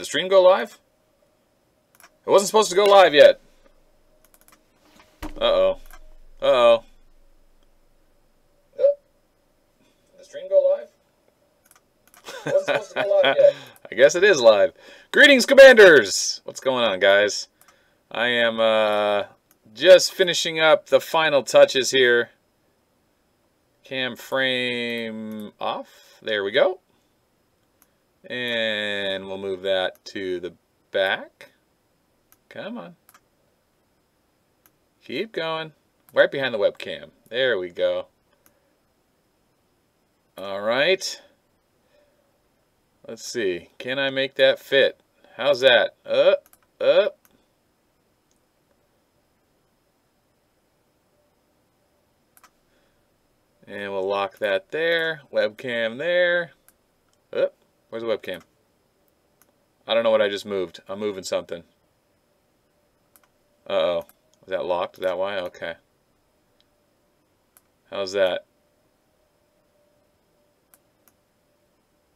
the stream go live? It wasn't supposed to go live yet. Uh-oh. Uh-oh. Did the stream go live? It wasn't supposed to go live yet. I guess it is live. Greetings, Commanders! What's going on, guys? I am just finishing up the final touches here. Cam frame off. There we go. And we'll move that to the back. Come on. Keep going. Right behind the webcam. There we go. All right. Let's see. Can I make that fit? How's that? Up. And we'll lock that there. Webcam there. Up. Where's the webcam? I don't know what I just moved. I'm moving something. Uh-oh. Was that locked? Is that why? Okay. How's that?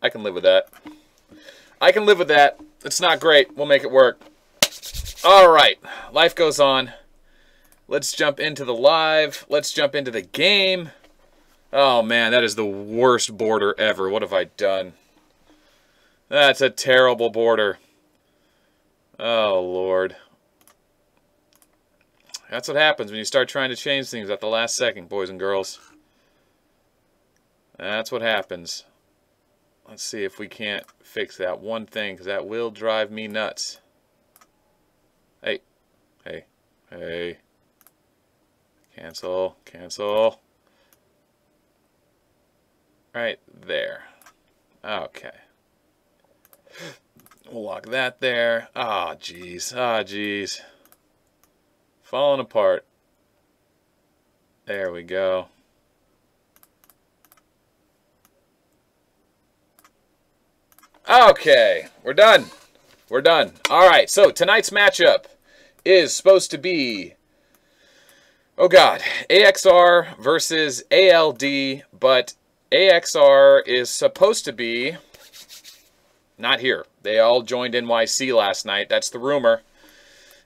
I can live with that. I can live with that. It's not great. We'll make it work. All right. Life goes on. Let's jump into the live. Let's jump into the game. Oh, man, that is the worst border ever. What have I done? That's a terrible border. Oh, Lord. That's what happens when you start trying to change things at the last second, boys and girls. That's what happens. Let's see if we can't fix that one thing, because that will drive me nuts. Hey. Hey. Hey. Cancel. Cancel. Right there. Okay. We'll lock that there. Ah, jeez. Ah, jeez. Falling apart. There we go. Okay, we're done. We're done. All right, so tonight's matchup is supposed to be, oh God, AXR versus ALD, but AXR is supposed to be not here. They all joined NYC last night. That's the rumor.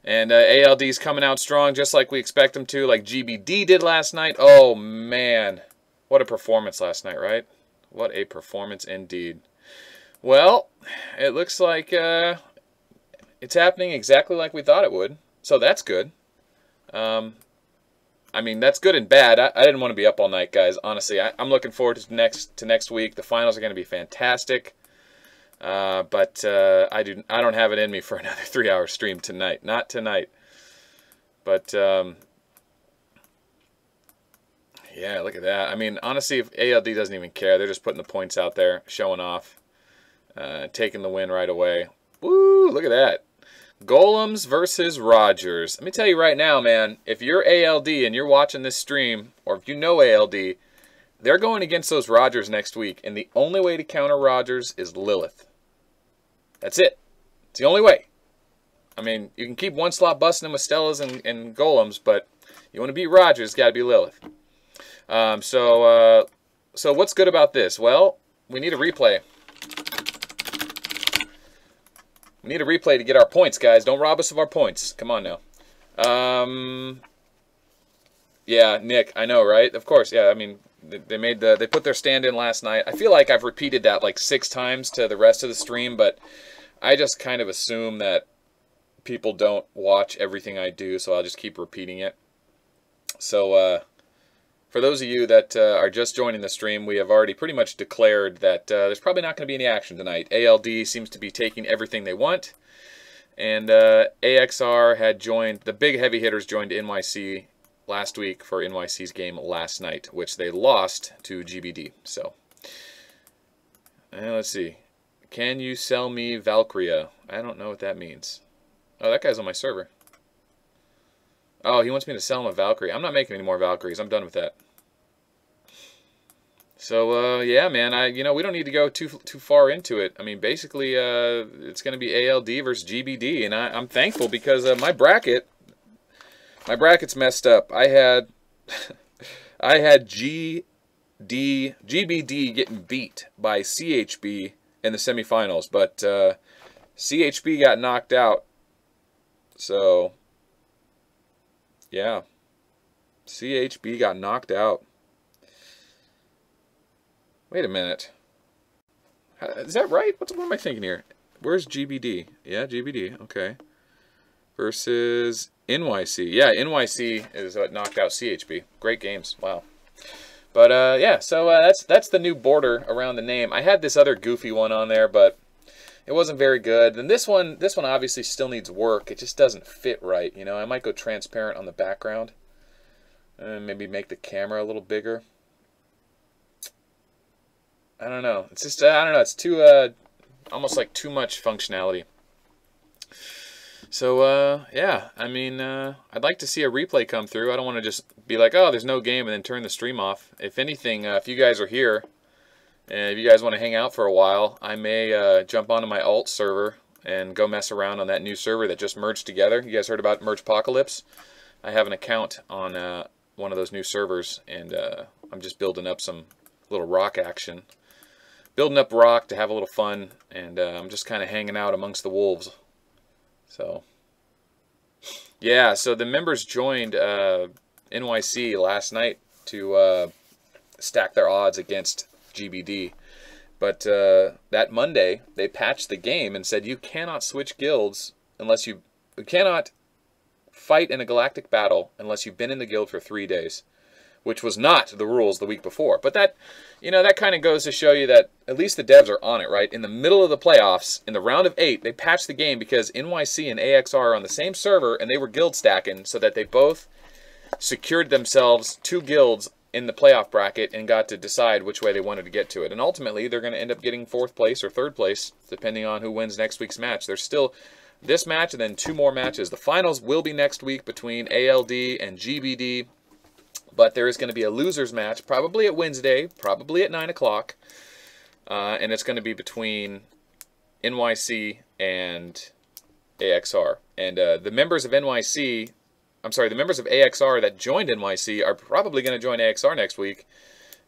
And ALD's coming out strong just like we expect them to, like GBD did last night. Oh, man. What a performance last night, right? What a performance indeed. Well, it looks like it's happening exactly like we thought it would. So that's good. I mean, that's good and bad. I didn't want to be up all night, guys. Honestly, I'm looking forward to next week. The finals are going to be fantastic. But I don't have it in me for another 3-hour stream tonight. Not tonight. But yeah, look at that. I mean, honestly, if ALD doesn't even care, they're just putting the points out there, showing off, taking the win right away. Woo! Look at that. Golems versus Rogers. Let me tell you right now, man. If you're ALD and you're watching this stream, or if you know ALD, they're going against those Rogers next week, and the only way to counter Rogers is Lilith. That's it. It's the only way. I mean, you can keep one slot busting them with Stellas and Golems, but you want to beat Rogers, it's got to be Lilith. So what's good about this? Well, we need a replay. We need a replay to get our points, guys. Don't rob us of our points. Come on now. Yeah, Nick, I know, right? Of course, yeah. I mean, they put their stand in last night. I feel like I've repeated that like 6 times to the rest of the stream, but I just kind of assume that people don't watch everything I do, so I'll just keep repeating it. So for those of you that are just joining the stream, we have already pretty much declared that there's probably not going to be any action tonight. ALD seems to be taking everything they want, and AXR had joined, the big heavy hitters joined NYC last week for NYC's game last night, which they lost to GBD. So, let's see. Can you sell me Valkyria? I don't know what that means. Oh, that guy's on my server. Oh, he wants me to sell him a Valkyrie. I'm not making any more Valkyries. I'm done with that. So, yeah, man. We don't need to go too far into it. I mean, basically, it's going to be ALD versus GBD, and I'm thankful because my bracket's messed up. I had GBD getting beat by CHB in the semifinals, but CHB got knocked out. So, yeah. CHB got knocked out. Wait a minute. Is that right? What am I thinking here? Where's GBD? Yeah, GBD. Okay. Versus NYC. Yeah, NYC is what knocked out CHB. Great games. Wow. But yeah, so that's the new border around the name. I had this other goofy one on there, but it wasn't very good. And this one obviously still needs work. It just doesn't fit right. You know, I might go transparent on the background and maybe make the camera a little bigger. I don't know. It's just I don't know. It's too almost like too much functionality. So yeah, I mean, I'd like to see a replay come through. I don't want to just be like, oh, there's no game, and then turn the stream off. If anything, if you guys are here, and if you guys want to hang out for a while, I may jump onto my alt server and go mess around on that new server that just merged together. You guys heard about Mergepocalypse? I have an account on one of those new servers, and I'm just building up some little rock action. Building up rock to have a little fun, and I'm just kind of hanging out amongst the wolves. So, yeah, so the members joined NYC last night to stack their odds against GBD. But that Monday, they patched the game and said you cannot switch guilds unless you cannot fight in a galactic battle unless you've been in the guild for 3 days, which was not the rules the week before. But that, you know, that kind of goes to show you that at least the devs are on it, right? In the middle of the playoffs, in the round of 8, they patched the game because NYC and AXR are on the same server, and they were guild stacking so that they both secured themselves 2 guilds in the playoff bracket and got to decide which way they wanted to get to it. And ultimately, they're going to end up getting 4th place or 3rd place, depending on who wins next week's match. There's still this match and then 2 more matches. The finals will be next week between ALD and GBD. But there is going to be a losers match, probably at Wednesday, probably at 9 o'clock. And it's going to be between NYC and AXR. And the members of NYC, I'm sorry, the members of AXR that joined NYC are probably going to join AXR next week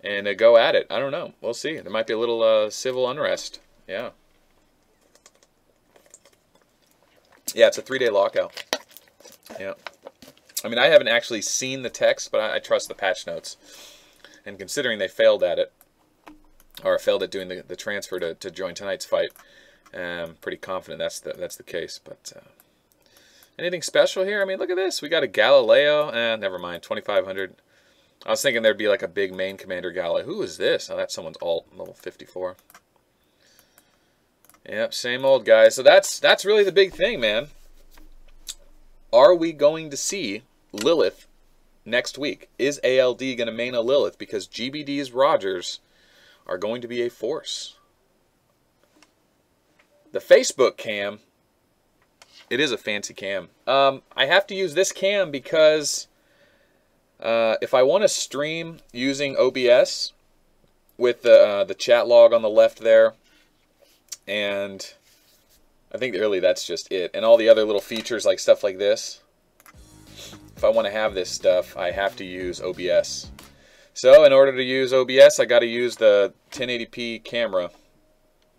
and go at it. I don't know. We'll see. There might be a little civil unrest. Yeah. Yeah, it's a 3-day lockout. Yeah. I mean, I haven't actually seen the text, but I trust the patch notes. And considering they failed at it, or failed at doing the transfer to join tonight's fight, I'm pretty confident that's the case. But anything special here? I mean, look at this. We got a Galileo. Never mind, 2500. I was thinking there'd be like a big main commander Galileo. Who is this? Oh, that's someone's alt, level 54. Yep, same old guys. So that's really the big thing, man. Are we going to see Lilith next week? Is ALD going to main a Lilith? Because GBD's Rogers are going to be a force. The Facebook cam, it is a fancy cam. I have to use this cam because if I want to stream using OBS with the chat log on the left there, and I think really that's just it. And all the other little features like stuff like this. If I want to have this stuff, I have to use OBS. So in order to use OBS, I got to use the 1080p camera.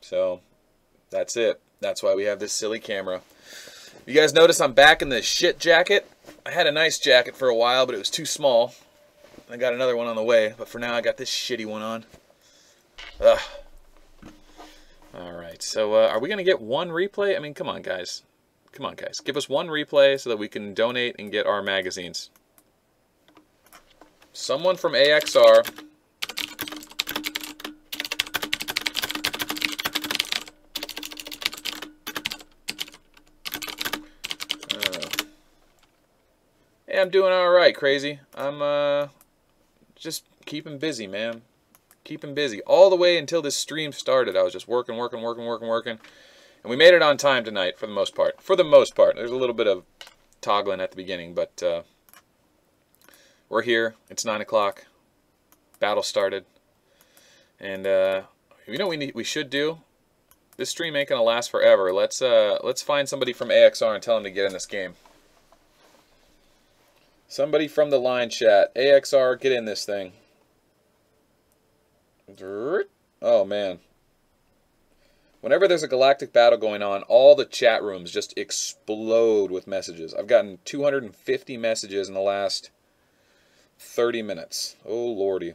So that's it. That's why we have this silly camera. You guys notice I'm back in the shit jacket. I had a nice jacket for a while, but it was too small. I got another one on the way, but for now I got this shitty one on. Ugh. Alright, so are we going to get one replay? I mean, come on, guys. Come on, guys. Give us one replay so that we can donate and get our magazines. Someone from AXR. Hey, I'm doing alright, Crazy. I'm just keeping busy, man. Keeping busy. All the way until this stream started, I was just working. And we made it on time tonight, for the most part. For the most part. There's a little bit of toggling at the beginning, but we're here. It's 9 o'clock. Battle started. And you know what we should do? This stream ain't gonna last forever. Let's find somebody from AXR and tell them to get in this game. Somebody from the line chat. AXR, get in this thing. Oh, man. Whenever there's a galactic battle going on, all the chat rooms just explode with messages. I've gotten 250 messages in the last 30 minutes. Oh, lordy.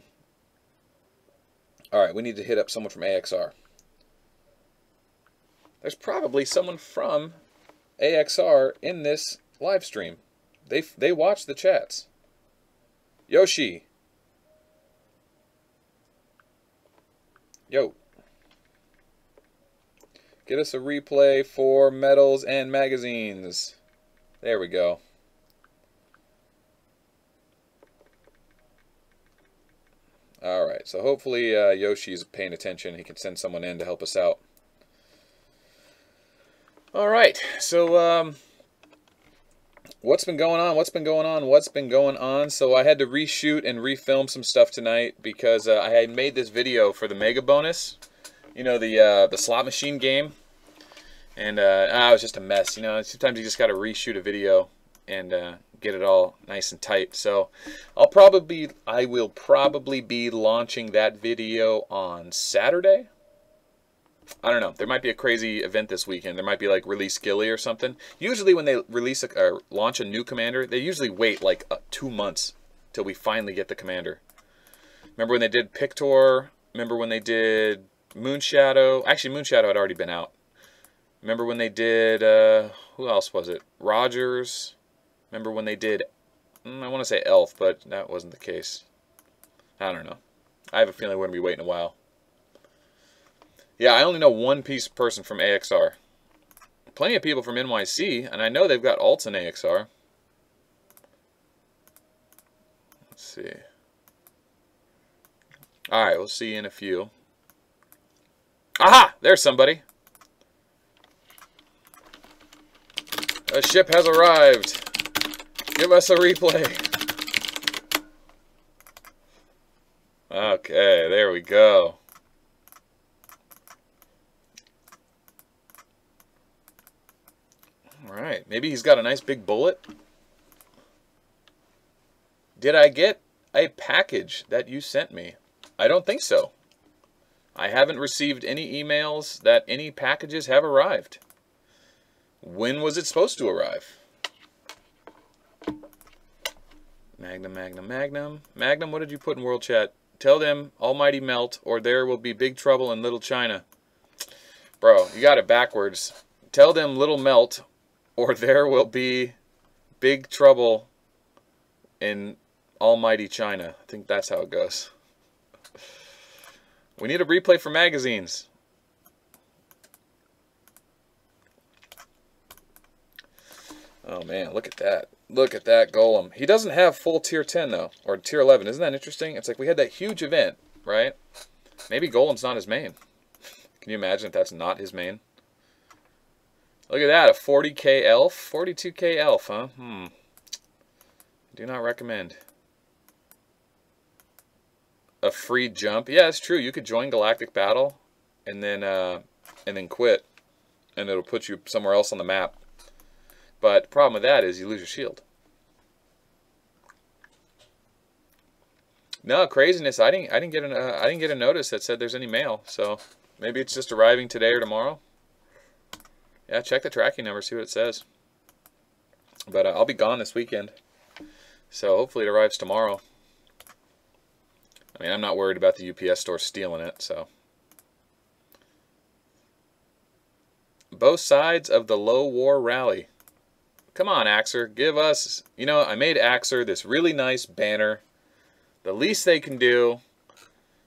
All right, we need to hit up someone from AXR. There's probably someone from AXR in this live stream. They watch the chats. Yoshi. Yo. Get us a replay for medals and magazines. There we go. Alright, so hopefully Yoshi's paying attention. He can send someone in to help us out. Alright, so what's been going on? What's been going on? So I had to reshoot and refilm some stuff tonight because I had made this video for the Mega Bonus. You know, the slot machine game. And it was just a mess. You know, sometimes you just got to reshoot a video and get it all nice and tight. So I will probably be launching that video on Saturday. I don't know. There might be a crazy event this weekend. There might be like Release Gilly or something. Usually when they release launch a new commander, they usually wait like 2 months till we finally get the commander. Remember when they did Pictor? Remember when they did Moonshadow? Actually, Moonshadow had already been out. Remember when they did, who else was it? Rogers. Remember when they did, I want to say Elf, but that wasn't the case. I don't know. I have a feeling we're going to be waiting a while. Yeah, I only know one person from AXR. Plenty of people from NYC, and I know they've got alts in AXR. Let's see. Alright, we'll see you in a few. Aha! There's somebody. A ship has arrived. Give us a replay. Okay, there we go. Alright, maybe he's got a nice big bullet. Did I get a package that you sent me? I don't think so. I haven't received any emails that any packages have arrived. When was it supposed to arrive? Magnum, Magnum, Magnum. Magnum, what did you put in World Chat? Tell them Almighty Melt or there will be big trouble in Little China. Bro, you got it backwards. Tell them Little Melt or there will be big trouble in Almighty China. I think that's how it goes. We need a replay for magazines. Oh man, look at that. Look at that Golem. He doesn't have full tier 10 though, or tier 11. Isn't that interesting? It's like we had that huge event, right? Maybe Golem's not his main. Can you imagine if that's not his main? Look at that, a 40k elf, 42k elf, huh? Do not recommend. A free jump. Yeah, it's true. You could join Galactic Battle and then quit, and it'll put you somewhere else on the map. But the problem with that is you lose your shield. No craziness. I didn't get a notice that said there's any mail. So maybe it's just arriving today or tomorrow. Yeah, check the tracking number, see what it says. But I'll be gone this weekend, so hopefully it arrives tomorrow. I mean, I'm not worried about the UPS store stealing it. So both sides of the low war rally. Come on, AXR, give us, you know, I made AXR this really nice banner. The least they can do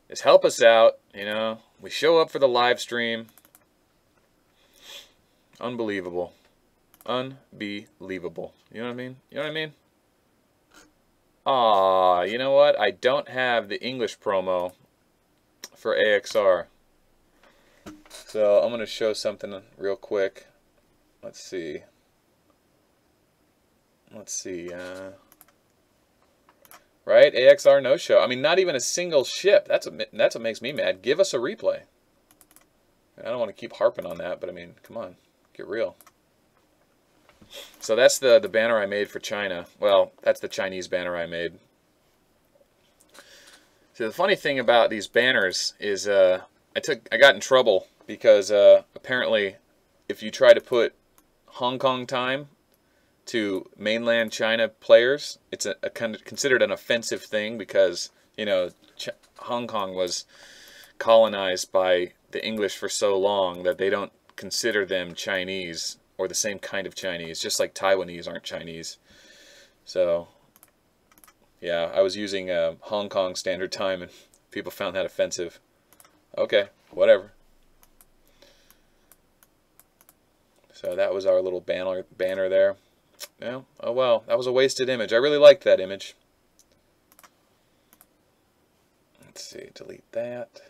is help us out, you know. We show up for the live stream. Unbelievable. Unbelievable. You know what I mean? You know what I mean? Aw, you know what? I don't have the English promo for AXR. So I'm going to show something real quick. Let's see. Right? AXR no show. I mean, not even a single ship. That's what makes me mad. Give us a replay. I don't want to keep harping on that, but I mean, come on. Get real. So that's the banner I made for China. Well, that's the Chinese banner I made. So the funny thing about these banners is I got in trouble because apparently if you try to put Hong Kong time to mainland China players, it's considered an offensive thing because, you know, Hong Kong was colonized by the English for so long that they don't consider them Chinese or the same kind of Chinese, just like Taiwanese aren't Chinese. So, yeah, I was using Hong Kong Standard Time and people found that offensive. Okay, whatever. So that was our little banner there. Yeah, oh well, that was a wasted image. I really liked that image. Let's see, delete that.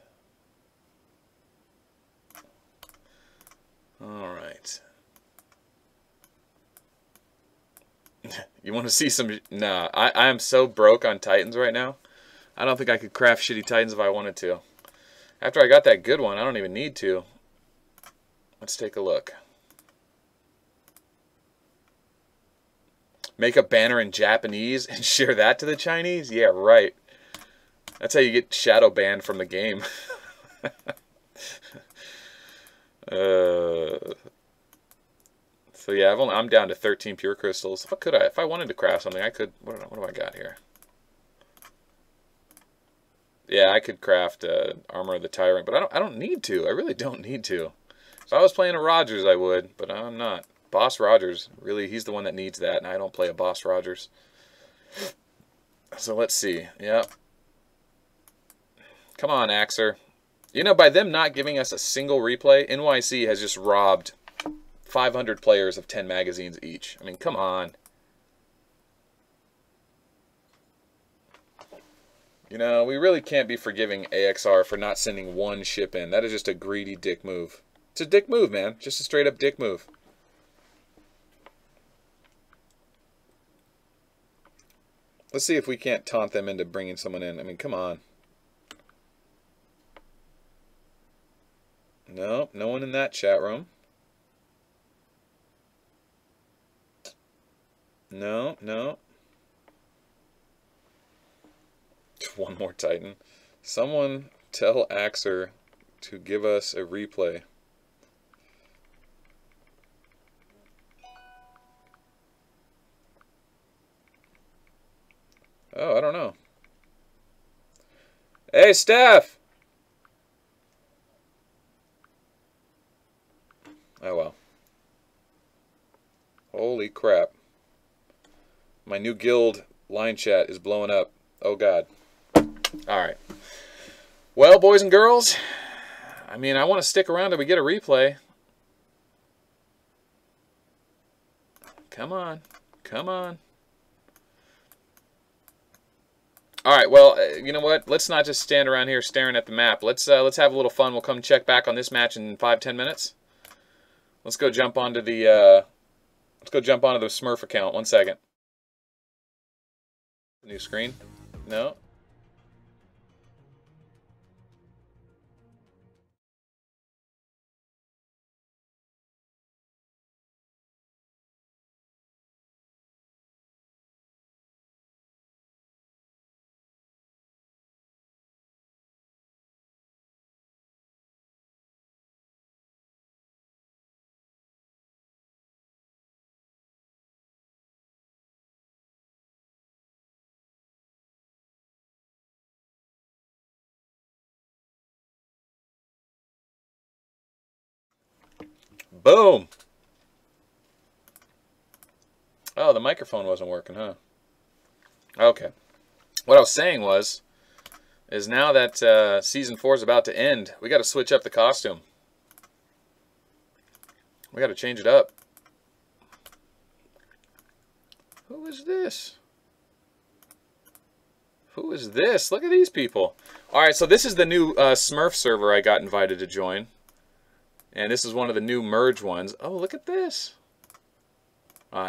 All right. You want to see some? Nah, I am so broke on Titans right now. I don't think I could craft shitty Titans if I wanted to. After I got that good one, I don't even need to. Let's take a look. Make a banner in Japanese and share that to the Chinese? Yeah, right. That's how you get shadow banned from the game. So yeah, I'm down to 13 pure crystals. What could I? If I wanted to craft something, I could. What do I got here? Yeah, I could craft Armor of the Tyrant, but I don't need to. I really don't need to. If I was playing a Rogers, I would, but I'm not. Boss Rogers, really, he's the one that needs that, and I don't play a Boss Rogers. So let's see. Yep. Come on, AXR. You know, by them not giving us a single replay, NYC has just robbed 500 players of 10 magazines each. I mean, come on. You know, we really can't be forgiving AXR for not sending one ship in. That is just a greedy dick move. It's a dick move, man. Just a straight up dick move. Let's see if we can't taunt them into bringing someone in. I mean, come on. No, no one in that chat room. No, no. One more Titan. Someone tell AXR to give us a replay. Oh, I don't know. Hey, Steph! Oh, well. Holy crap. My new guild line chat is blowing up. Oh, God. Alright. Well, boys and girls, I mean, I want to stick around till we get a replay. Come on. Come on. Alright, well, you know what? Let's not just stand around here staring at the map. Let's have a little fun. We'll come check back on this match in 5-10 minutes. Let's go jump onto the Smurf account. 1 second. New screen? No. Boom! Oh, the microphone wasn't working, huh? Okay. What I was saying is now that Season 4 is about to end, we got to switch up the costume. We got to change it up. Who is this? Who is this? Look at these people. Alright, so this is the new Smurf server I got invited to join. And this is one of the new merge ones. Oh, look at this.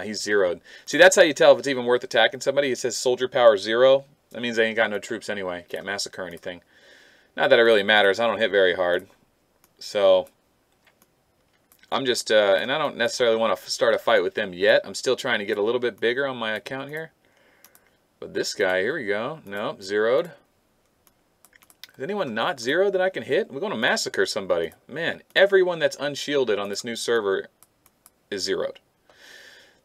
He's zeroed. See, that's how you tell if it's even worth attacking somebody. It says soldier power 0. That means they ain't got no troops anyway. Can't massacre anything. Not that it really matters. I don't hit very hard. So, I'm just, and I don't necessarily want to start a fight with them yet. I'm still trying to get a little bit bigger on my account here. But this guy, here we go. Nope, zeroed. Is anyone not zeroed that I can hit? We're going to massacre somebody. Man, everyone that's unshielded on this new server is zeroed.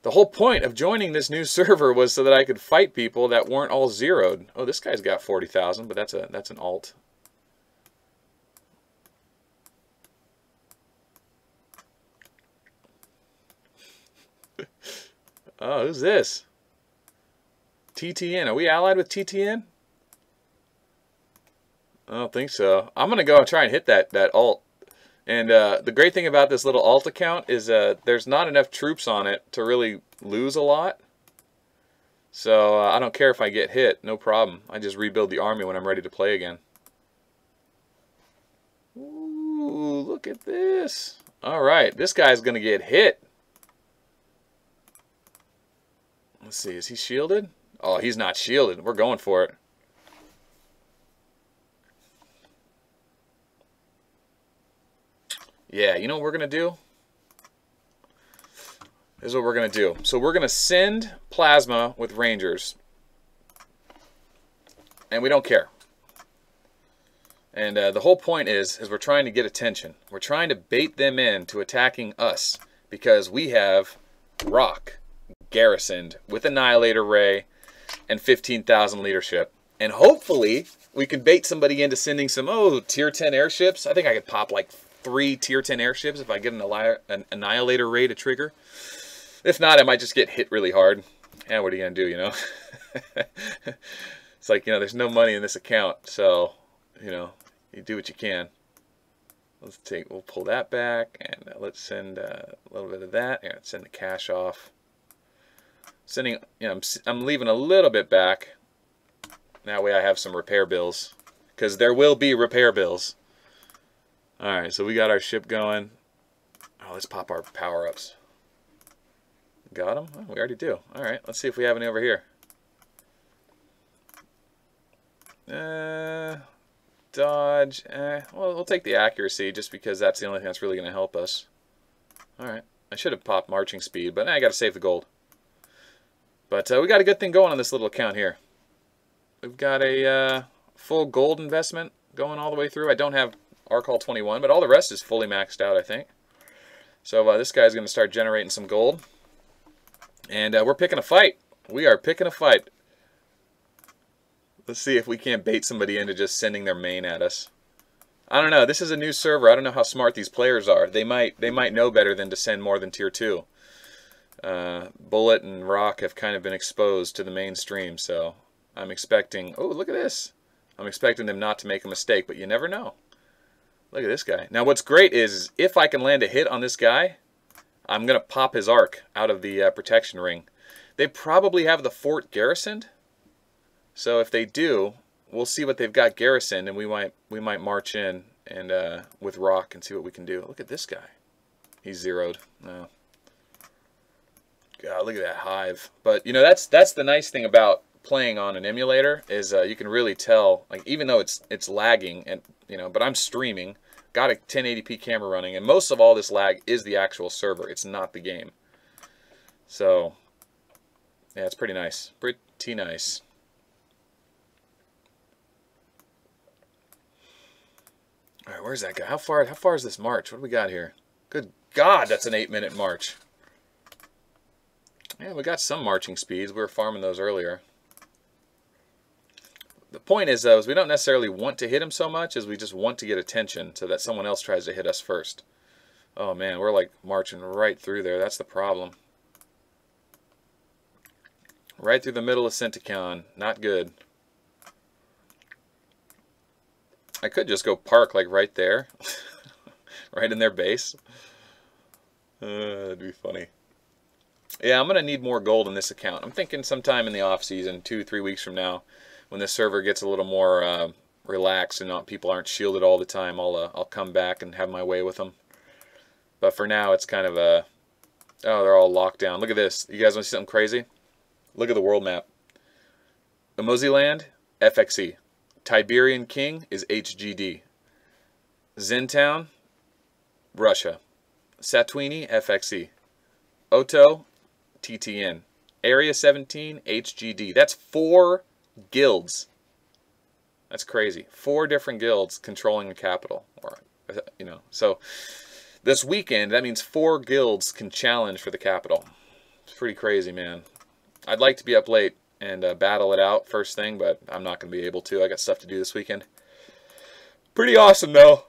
The whole point of joining this new server was so that I could fight people that weren't all zeroed. Oh, this guy's got 40,000, but that's an alt. Oh, who's this? TTN. Are we allied with TTN? I don't think so. I'm going to go and try and hit that alt. And the great thing about this little alt account is there's not enough troops on it to really lose a lot. So I don't care if I get hit. No problem. I just rebuild the army when I'm ready to play again. Ooh, look at this. All right. This guy's going to get hit. Let's see. Is he shielded? Oh, he's not shielded. We're going for it. Yeah, you know what we're going to do? This is what we're going to do. So we're going to send Plasma with Rangers. And we don't care. And the whole point is we're trying to get attention. We're trying to bait them into attacking us. Because we have Rock garrisoned with Annihilator Ray and 15,000 leadership. And hopefully we can bait somebody into sending some, tier 10 airships. I think I could pop like 3 tier 10 airships if I get an Annihilator Ray to trigger. If not, I might just get hit really hard. And what are you going to do, you know? It's like, you know, there's no money in this account. So, you know, you do what you can. We'll pull that back. And let's send a little bit of that. Yeah, send the cash off. Sending, you know, I'm leaving a little bit back. That way I have some repair bills. Because there will be repair bills. Alright, so we got our ship going. Oh, let's pop our power-ups. Got them? Oh, we already do. Alright, let's see if we have any over here. Dodge. Well, we'll take the accuracy just because that's the only thing that's really going to help us. Alright, I should have popped marching speed, but I got to save the gold. But we got a good thing going on this little account here. We've got a full gold investment going all the way through. I don't have Arcall 21, but all the rest is fully maxed out, I think. So this guy's going to start generating some gold. And we're picking a fight. We are picking a fight. Let's see if we can't bait somebody into just sending their main at us. I don't know. This is a new server. I don't know how smart these players are. They might know better than to send more than tier 2. Bullet and Rock have kind of been exposed to the mainstream, so I'm expecting... Oh, look at this. I'm expecting them not to make a mistake, but you never know. Look at this guy. Now what's great is if I can land a hit on this guy, I'm going to pop his arc out of the protection ring. They probably have the fort garrisoned. So if they do, we'll see what they've got garrisoned, and we might march in and with Rock and see what we can do. Look at this guy. He's zeroed. No. God, look at that hive. But you know, that's the nice thing about playing on an emulator is you can really tell, like, even though it's lagging, and you know, but I'm streaming, got a 1080p camera running, and most of all this lag is the actual server. It's not the game. So yeah, it's pretty nice. Pretty nice. All right, where's that guy? How far is this march? What do we got here? Good God, that's an 8-minute march. Yeah, we got some marching speeds. We were farming those earlier. The point is, though, is we don't necessarily want to hit him so much as we just want to get attention so that someone else tries to hit us first. Oh, man, we're like marching right through there. That's the problem. Right through the middle of Centicon. Not good. I could just go park like right there. Right in their base. That'd be funny. Yeah, I'm going to need more gold in this account. I'm thinking sometime in the off season, 2-3 weeks from now, when this server gets a little more relaxed and people aren't shielded all the time, I'll come back and have my way with them. But for now, it's kind of a... Oh, they're all locked down. Look at this. You guys want to see something crazy? Look at the world map. Emoziland, FXE. Tiberian King is HGD. Zentown, Russia. Satuini, FXE. Oto, TTN. Area 17, HGD. That's 4 guilds. That's crazy. 4 different guilds controlling a capital. Or, you know, so this weekend, that means 4 guilds can challenge for the capital. It's pretty crazy, man. I'd like to be up late and battle it out first thing, but I'm not going to be able to. I got stuff to do this weekend. Pretty awesome, though.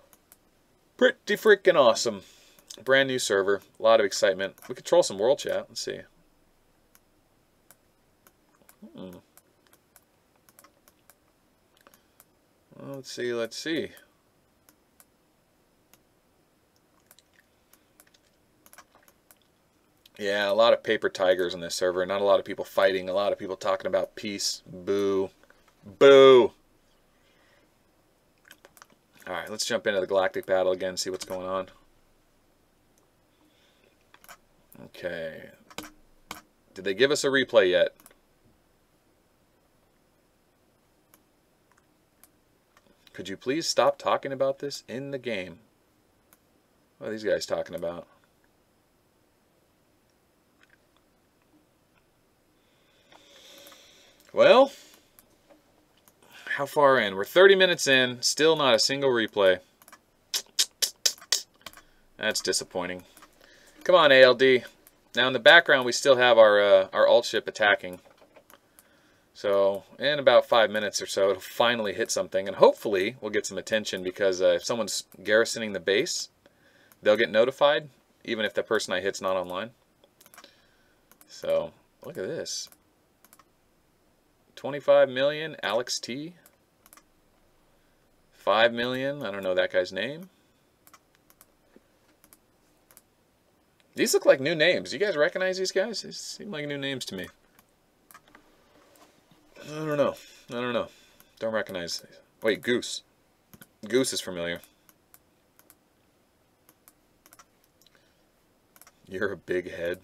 Pretty freaking awesome. Brand new server. A lot of excitement. We control some world chat. Let's see. Well, let's see. Let's see. Yeah, a lot of paper tigers on this server. Not a lot of people fighting. A lot of people talking about peace. Boo. Boo. Alright, let's jump into the galactic battle again, see what's going on. Okay. Did they give us a replay yet? Could you please stop talking about this in the game? What are these guys talking about? Well, how far in? We're 30 minutes in, still not a single replay. That's disappointing. Come on, ALD. Now in the background, we still have our alt ship attacking. So in about 5 minutes or so, it'll finally hit something, and hopefully we'll get some attention because if someone's garrisoning the base, they'll get notified, even if the person I hit's not online. So look at this. 25 million, Alex T. 5 million, I don't know that guy's name. These look like new names. You guys recognize these guys? These seem like new names to me. I don't know. I don't know. Don't recognize these. Wait, Goose. Goose is familiar. You're a big head.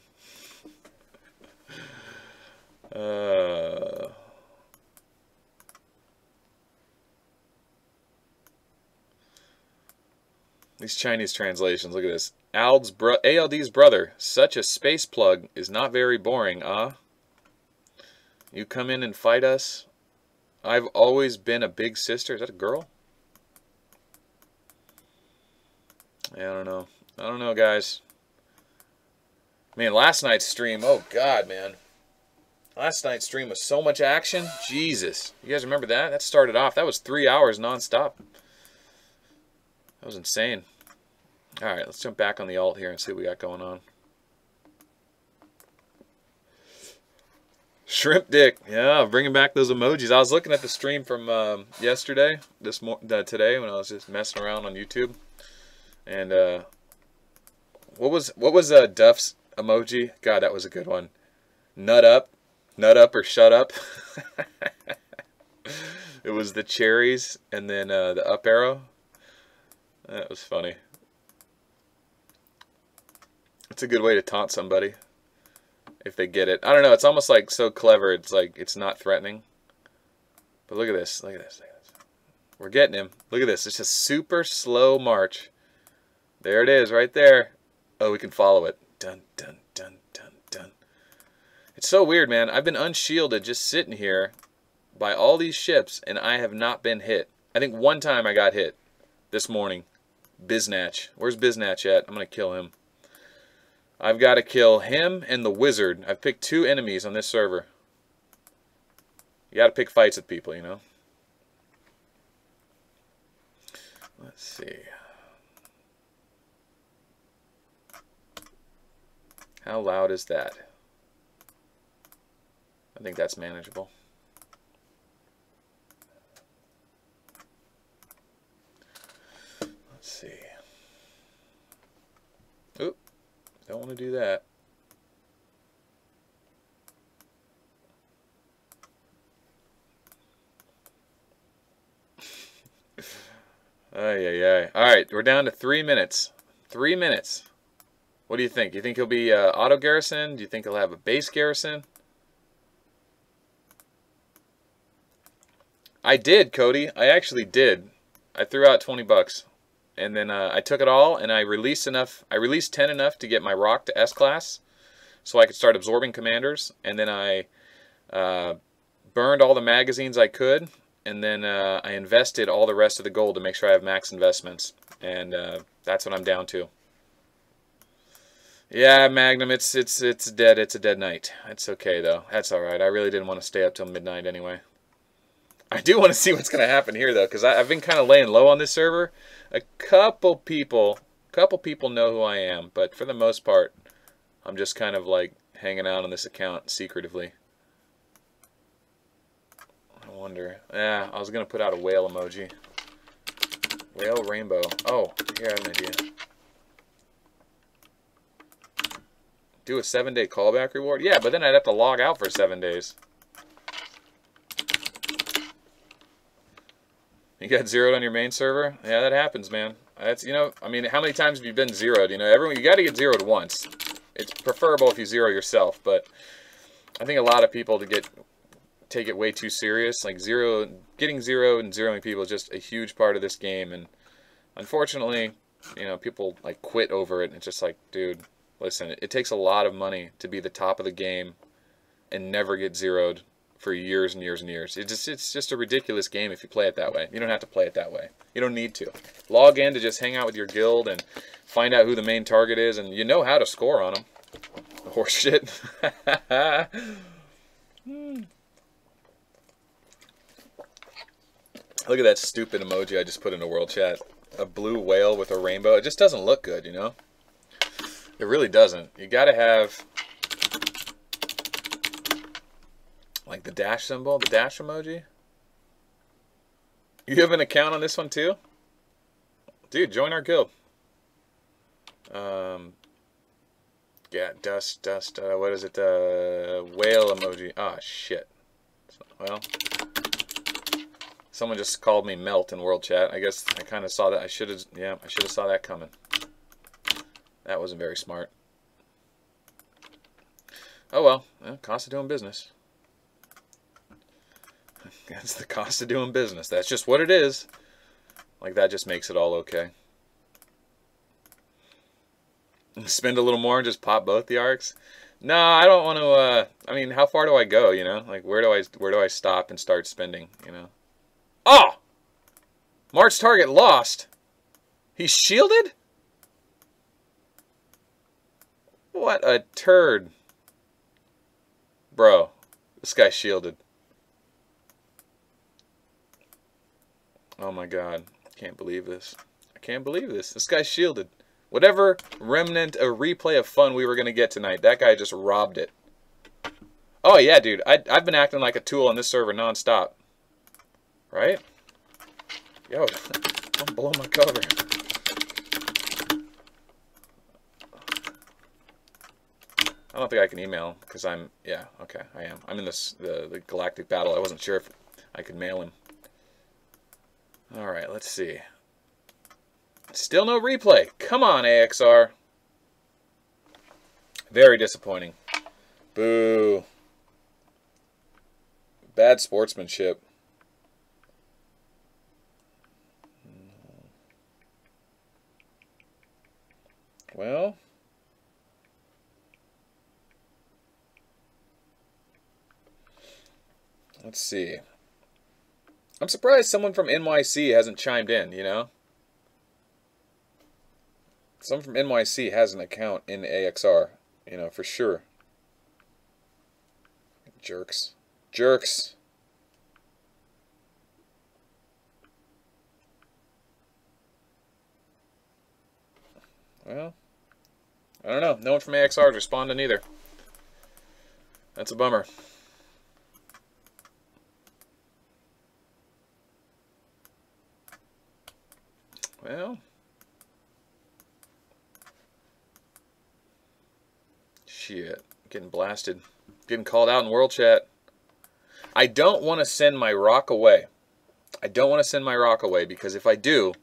These Chinese translations, look at this. ALD's brother, such a space plug, is not very boring, ah? You come in and fight us? I've always been a big sister. Is that a girl? Yeah, I don't know. I don't know, guys. Man, last night's stream, oh God, man. Last night's stream was so much action. Jesus. You guys remember that? That started off, that was 3 hours nonstop. That was insane. Alright, let's jump back on the alt here and see what we got going on. Shrimp dick. Yeah, bringing back those emojis. I was looking at the stream from yesterday, today, when I was just messing around on YouTube. And what was Duff's emoji? God, that was a good one. Nut up or shut up. It was the cherries and then the up arrow. That was funny. It's a good way to taunt somebody if they get it. I don't know. It's almost like so clever. It's like it's not threatening. But look at this. Look at this. Look at this. We're getting him. Look at this. It's a super slow march. There it is right there. Oh, we can follow it. Dun, dun, dun, dun, dun. It's so weird, man. I've been unshielded just sitting here by all these ships, and I have not been hit. I think one time I got hit this morning. Biznatch. Where's Biznatch at? I'm going to kill him. I've got to kill him and the wizard. I've picked 2 enemies on this server. You got to pick fights with people, you know. Let's see. How loud is that? I think that's manageable. Let's see. Oop. Don't want to do that. Ay. Alright, we're down to 3 minutes. 3 minutes. What do you think? Do you think he'll be auto garrison? Do you think he'll have a base garrison? I did, Cody. I actually did. I threw out 20 bucks. And then I took it all and I released enough. I released 10 enough to get my rock to S class so I could start absorbing commanders. And then I burned all the magazines I could. and then I invested all the rest of the gold to make sure I have max investments, and that's what I'm down to. Yeah, Magnum, it's dead. It's a dead night. It's okay though. That's all right. I really didn't want to stay up till midnight anyway. I do want to see what's going to happen here though, because I've been kind of laying low on this server. A couple people know who I am, but for the most part, I'm just kind of like hanging out on this account secretively. I wonder. Yeah, I was going to put out a whale emoji. Whale rainbow. Oh, here I have an idea. Do a 7-day callback reward? Yeah, but then I'd have to log out for 7 days. You got zeroed on your main server? Yeah, that happens, man. That's, you know, I mean, how many times have you been zeroed? You know, everyone, you got to get zeroed once. It's preferable if you zero yourself, but I think a lot of people take it way too serious. Like getting zeroed and zeroing people is just a huge part of this game, and unfortunately, you know, people like quit over it. And it's just like, dude, listen, it takes a lot of money to be the top of the game and never get zeroed for years and years and years. It's just a ridiculous game if you play it that way. You don't have to play it that way. You don't need to. Log in to just hang out with your guild and find out who the main target is, and you know how to score on them. Horse shit. Look at that stupid emoji I just put in a world chat. A blue whale with a rainbow. It just doesn't look good, you know? It really doesn't. You gotta have like the dash symbol, the dash emoji. You have an account on this one too? Dude, join our guild. Yeah, dust, what is it? Whale emoji. Ah, shit. Well, someone just called me melt in world chat. I guess I kind of saw that. I should have saw that coming. That wasn't very smart. Oh well, cost of doing business. That's the cost of doing business. That's just what it is. Like, that just makes it all okay. Spend a little more and just pop both the arcs? No, I don't want to, I mean, how far do I go, you know? Like, where do I stop and start spending, you know? Oh! March target lost. He's shielded? What a turd. Bro, this guy's shielded. Oh my god. I can't believe this. I can't believe this. This guy's shielded. Whatever remnant of replay of fun we were going to get tonight, that guy just robbed it. Oh yeah, dude. I've been acting like a tool on this server nonstop. Right? Yo, don't blow my cover. I don't think I can email because I'm, yeah, okay, I am. I'm in the galactic battle. I wasn't sure if I could mail him. All right, let's see. Still no replay. Come on, AXR. Very disappointing. Boo. Bad sportsmanship. Well, let's see. I'm surprised someone from NYC hasn't chimed in, you know? Someone from NYC has an account in AXR, you know, for sure. Jerks. Jerks. Well, I don't know. No one from AXR is responding either. That's a bummer. Well, shit. Getting blasted. Getting called out in world chat. I don't want to send my rock away. I don't want to send my rock away because if I do,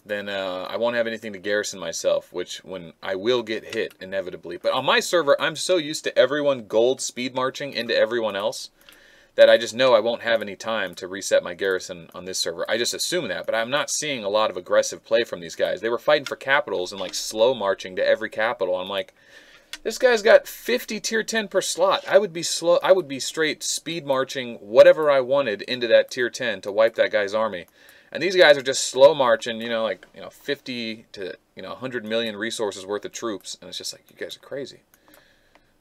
then I won't have anything to garrison myself, which when I will get hit inevitably. But on my server, I'm so used to everyone gold speed marching into everyone else that I just know I won't have any time to reset my garrison on this server. I just assume that, but I'm not seeing a lot of aggressive play from these guys. They were fighting for capitals and like slow marching to every capital. I'm like, This guy's got 50 tier 10 per slot. I would be slow. I would be straight speed marching whatever I wanted into that tier 10 to wipe that guy's army. And these guys are just slow marching, you know, like, 50 to, 100 million resources worth of troops. And it's just like, you guys are crazy.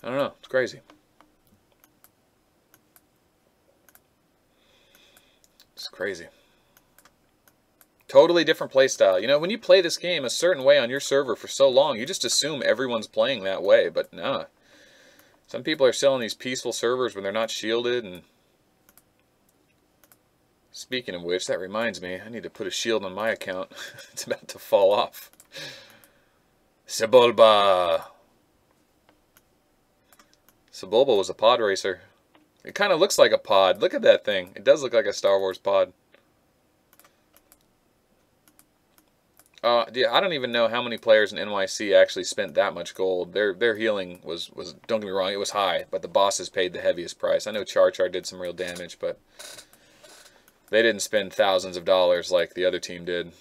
I don't know. It's crazy. It's crazy. Totally different playstyle. You know, when you play this game a certain way on your server for so long, you just assume everyone's playing that way. But nah. Some people are selling these peaceful servers when they're not shielded. And speaking of which, that reminds me, I need to put a shield on my account. It's about to fall off. Sebulba. Sebulba was a pod racer. It kind of looks like a pod. Look at that thing. It does look like a Star Wars pod. Yeah, I don't even know how many players in NYC actually spent that much gold. Their healing was don't get me wrong, it was high, but the bosses paid the heaviest price. I know Char did some real damage, but they didn't spend thousands of dollars like the other team did.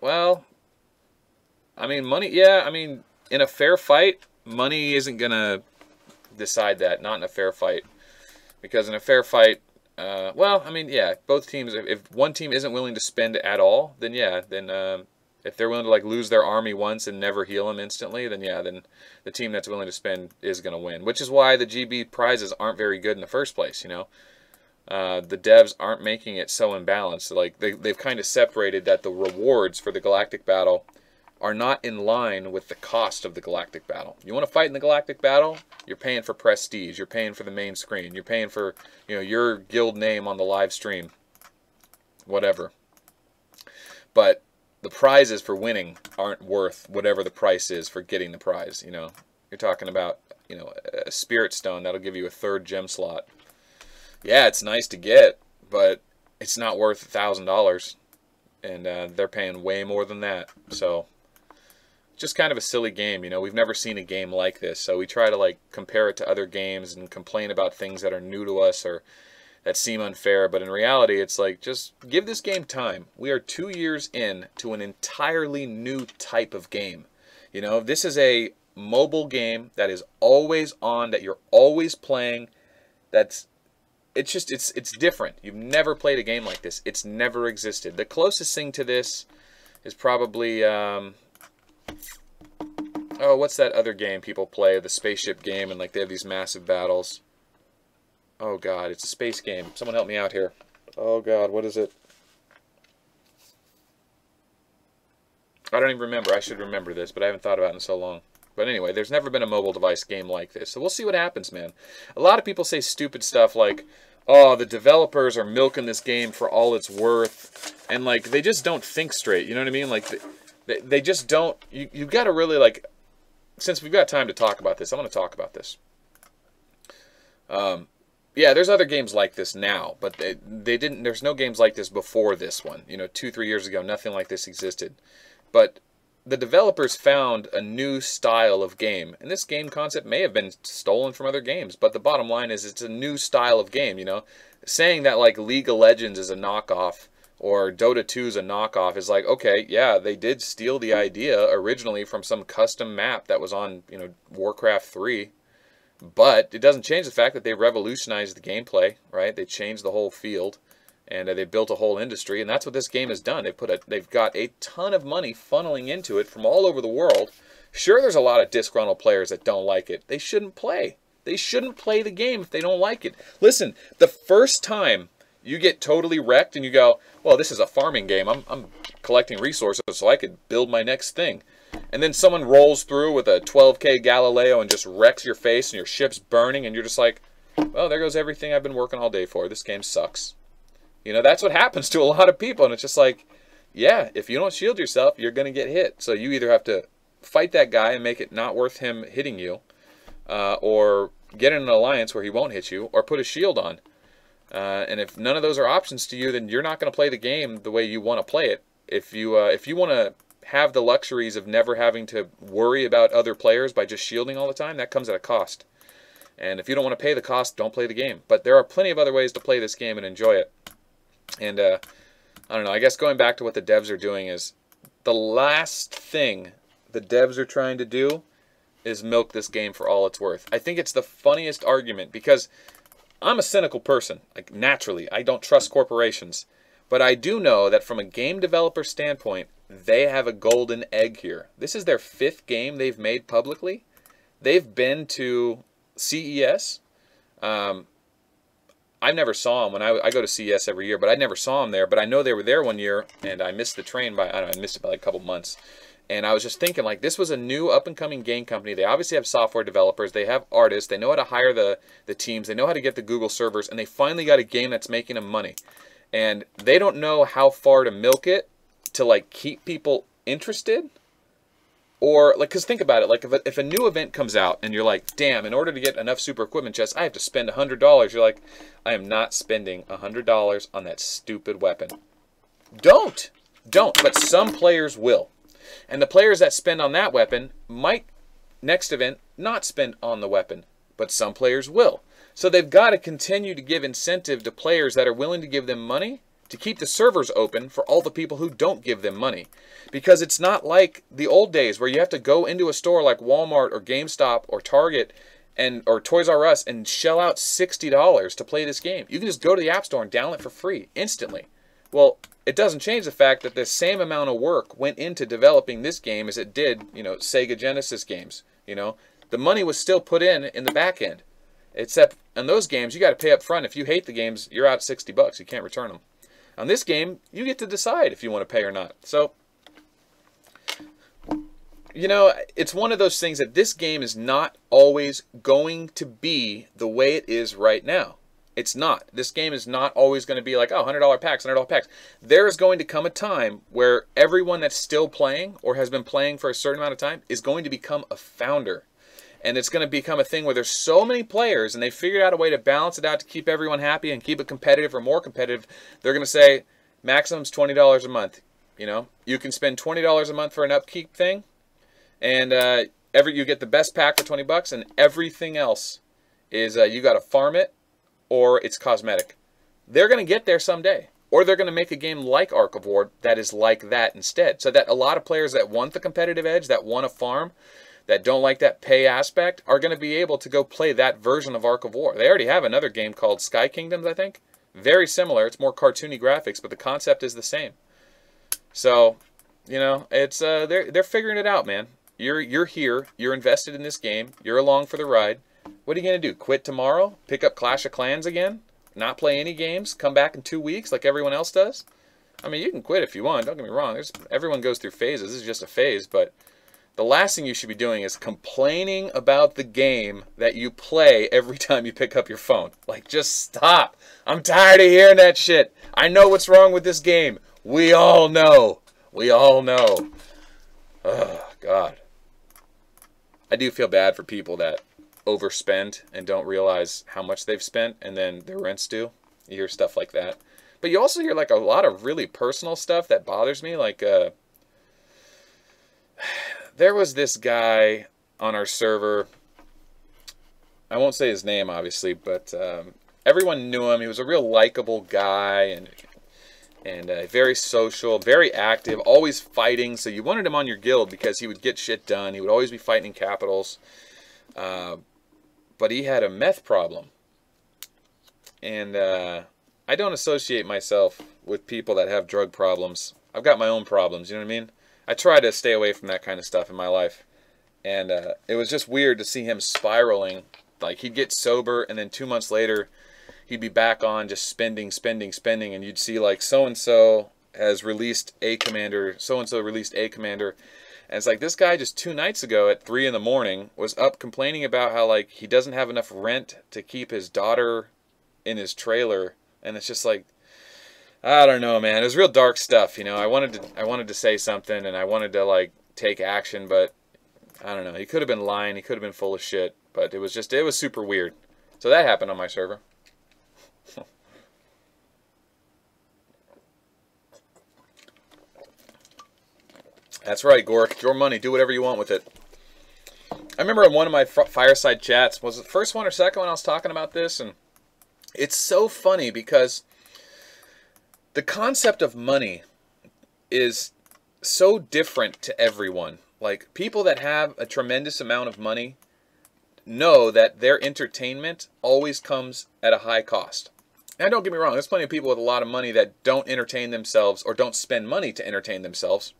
Well, I mean, money, yeah, I mean, in a fair fight, money isn't going to decide that, not in a fair fight. Because in a fair fight, well, I mean, yeah, both teams, if one team isn't willing to spend at all, then yeah, then if they're willing to like lose their army once and never heal them instantly, then yeah, then the team that's willing to spend is going to win. Which is why the GB prizes aren't very good in the first place, you know. The devs aren't making it so imbalanced. Like they've kind of separated that the rewards for the Galactic Battle are not in line with the cost of the Galactic Battle. You want to fight in the Galactic Battle, you're paying for prestige, you're paying for the main screen, you're paying for, you know, your guild name on the live stream, whatever. But the prizes for winning aren't worth whatever the price is for getting the prize, you know. You're talking about, you know, a Spirit Stone that'll give you a 3rd gem slot. Yeah, it's nice to get, but it's not worth $1,000, and they're paying way more than that. So just kind of a silly game, you know. We've never seen a game like this, so we try to like compare it to other games and complain about things that are new to us or that seem unfair. But in reality, it's like, just give this game time. We are 2 years in to an entirely new type of game. You know, this is a mobile game that is always on, that you're always playing. It's just, it's different. You've never played a game like this. It's never existed. The closest thing to this is probably, oh, what's that other game people play? The spaceship game, and like they have these massive battles. Oh God, it's a space game. Someone help me out here. Oh God, what is it? I don't even remember. I should remember this, but I haven't thought about it in so long. But anyway, there's never been a mobile device game like this. So we'll see what happens, man. A lot of people say stupid stuff like, oh, the developers are milking this game for all it's worth. And, like, they just don't think straight. You know what I mean? Like, they just don't. You've got to really, like, since we've got time to talk about this, I want to talk about this. Yeah, there's other games like this now, but they didn't. There's no games like this before this one. You know, 2-3 years ago, nothing like this existed. But the developers found a new style of game, and this game concept may have been stolen from other games, but the bottom line is it's a new style of game, you know. Saying that like League of Legends is a knockoff or Dota 2 is a knockoff is like, okay, yeah, they did steal the idea originally from some custom map that was on, you know, Warcraft 3, but it doesn't change the fact that they revolutionized the gameplay, right? They changed the whole field. And they built a whole industry, and that's what this game has done. They've got a ton of money funneling into it from all over the world. Sure, there's a lot of disgruntled players that don't like it. They shouldn't play. They shouldn't play the game if they don't like it. Listen, the first time you get totally wrecked and you go, well, this is a farming game. I'm collecting resources so I could build my next thing. And then someone rolls through with a 12K Galileo and just wrecks your face and your ship's burning, and you're just like, well, there goes everything I've been working all day for. This game sucks. You know, that's what happens to a lot of people. And it's just like, yeah, if you don't shield yourself, you're going to get hit. So you either have to fight that guy and make it not worth him hitting you, or get in an alliance where he won't hit you, or put a shield on. And if none of those are options to you, then you're not going to play the game the way you want to play it. If you want to have the luxuries of never having to worry about other players by just shielding all the time, that comes at a cost. And if you don't want to pay the cost, don't play the game. But there are plenty of other ways to play this game and enjoy it. And I don't know. I guess going back to what the devs are doing is the last thing the devs are trying to do is milk this game for all it's worth. I think it's the funniest argument because I'm a cynical person. Like, naturally, I don't trust corporations. But I do know that from a game developer standpoint, they have a golden egg here. This is their 5th game they've made publicly. They've been to CES. I never saw them when I go to CES every year, but I never saw them there. But I know they were there one year, and I missed the train by, I don't know, I missed it by like a couple months. And I was just thinking, like, this was a new up-and-coming game company. They obviously have software developers. They have artists. They know how to hire the teams. They know how to get the Google servers. And they finally got a game that's making them money. And they don't know how far to milk it to, like, keep people interested. Or, like, because think about it. Like, if a new event comes out and you're like, damn, in order to get enough super equipment chests, I have to spend $100. You're like, I am not spending $100 on that stupid weapon. Don't. But some players will. And the players that spend on that weapon might, next event, not spend on the weapon. But some players will. So they've got to continue to give incentive to players that are willing to give them money to keep the servers open for all the people who don't give them money. Because it's not like the old days where you have to go into a store like Walmart or GameStop or Target or Toys R Us and shell out $60 to play this game. You can just go to the App Store and download it for free instantly. Well, it doesn't change the fact that the same amount of work went into developing this game as it did, you know, Sega Genesis games. You know, the money was still put in the back end. Except in those games, you got to pay up front. If you hate the games, you're out $60. You can't return them. On this game, you get to decide if you want to pay or not. So, you know, it's one of those things that this game is not always going to be the way it is right now. It's not. This game is not always going to be like, oh, $100 packs, $100 packs. There is going to come a time where everyone that's still playing or has been playing for a certain amount of time is going to become a founder. And it's going to become a thing where there's so many players and they figured out a way to balance it out to keep everyone happy and keep it competitive or more competitive. They're going to say maximum's $20 a month. You know, you can spend $20 a month for an upkeep thing, and you get the best pack for $20, and everything else is you got to farm it or it's cosmetic. They're going to get there someday, or they're going to make a game like Ark of War that is like that instead, so that a lot of players that want the competitive edge, that want to farm, that don't like that pay aspect, are going to be able to go play that version of Ark of War. They already have another game called Sky Kingdoms, I think. Very similar. It's more cartoony graphics, but the concept is the same. So, you know, it's they're figuring it out, man. You're here. You're invested in this game. You're along for the ride. What are you going to do? Quit tomorrow? Pick up Clash of Clans again? Not play any games? Come back in 2 weeks like everyone else does? I mean, you can quit if you want. Don't get me wrong. Everyone goes through phases. This is just a phase, but the last thing you should be doing is complaining about the game that you play every time you pick up your phone. Like, just stop. I'm tired of hearing that shit. I know what's wrong with this game. We all know. We all know. Oh, God. I do feel bad for people that overspend and don't realize how much they've spent and then their rent's due. You hear stuff like that. But you also hear, like, a lot of really personal stuff that bothers me. Like, there was this guy on our server. I won't say his name, obviously, but everyone knew him. He was a real likable guy and very social, very active, always fighting. So you wanted him on your guild because he would get shit done. He would always be fighting in capitals. But he had a meth problem. And I don't associate myself with people that have drug problems. I've got my own problems, you know what I mean? I try to stay away from that kind of stuff in my life. And it was just weird to see him spiraling. Like, he'd get sober, and then 2 months later, he'd be back on just spending, and you'd see, like, so-and-so has released A Commander, so-and-so released A Commander. And it's like, this guy just 2 nights ago at 3 in the morning was up complaining about how, like, he doesn't have enough rent to keep his daughter in his trailer. And it's just like, I don't know, man. It was real dark stuff, you know. I wanted to say something, and I wanted to, like, take action, but I don't know. He could have been lying. He could have been full of shit. But it was super weird. So that happened on my server. That's right, Gork. It's your money. Do whatever you want with it. I remember in one of my fireside chats, was it the first one or second one I was talking about this? And it's so funny because the concept of money is so different to everyone. Like, people that have a tremendous amount of money know that their entertainment always comes at a high cost. Now, don't get me wrong, there's plenty of people with a lot of money that don't entertain themselves or don't spend money to entertain themselves,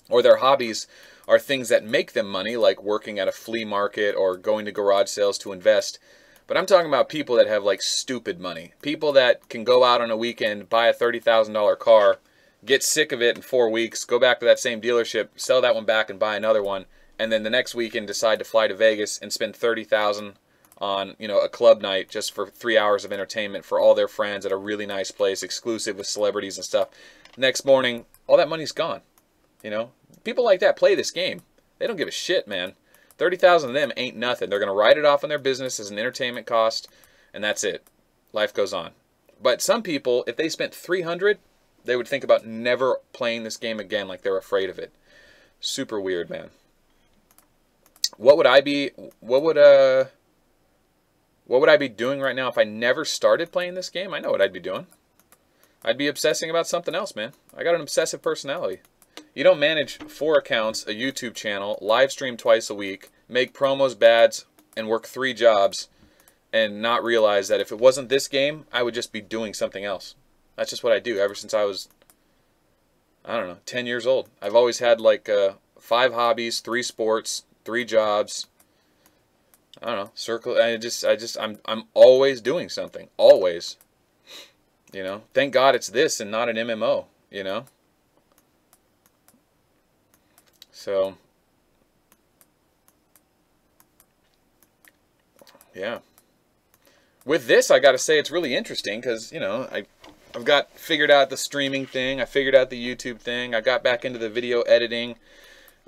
or their hobbies are things that make them money, like working at a flea market or going to garage sales to invest. But I'm talking about people that have like stupid money. People that can go out on a weekend, buy a $30,000 car, get sick of it in 4 weeks, go back to that same dealership, sell that one back and buy another one, and then the next weekend decide to fly to Vegas and spend $30,000 on, you know, a club night just for 3 hours of entertainment for all their friends at a really nice place, exclusive with celebrities and stuff. Next morning, all that money's gone. You know, people like that play this game. They don't give a shit, man. 30,000 of them ain't nothing. They're going to write it off on their business as an entertainment cost, and that's it. Life goes on. But some people, if they spent 300, they would think about never playing this game again, like they're afraid of it. Super weird, man. What would I be doing right now if I never started playing this game? I know what I'd be doing. I'd be obsessing about something else, man. I got an obsessive personality. You don't manage 4 accounts, a YouTube channel, live stream twice a week, make promos, bads, and work 3 jobs, and not realize that if it wasn't this game, I would just be doing something else. That's just what I do ever since I was, I don't know, 10 years old. I've always had like 5 hobbies, 3 sports, 3 jobs. I don't know, I'm always doing something, always. You know, thank God it's this and not an MMO, you know. So, yeah. With this, I got to say it's really interesting because, you know, I've got figured out the streaming thing. I figured out the YouTube thing. I got back into the video editing.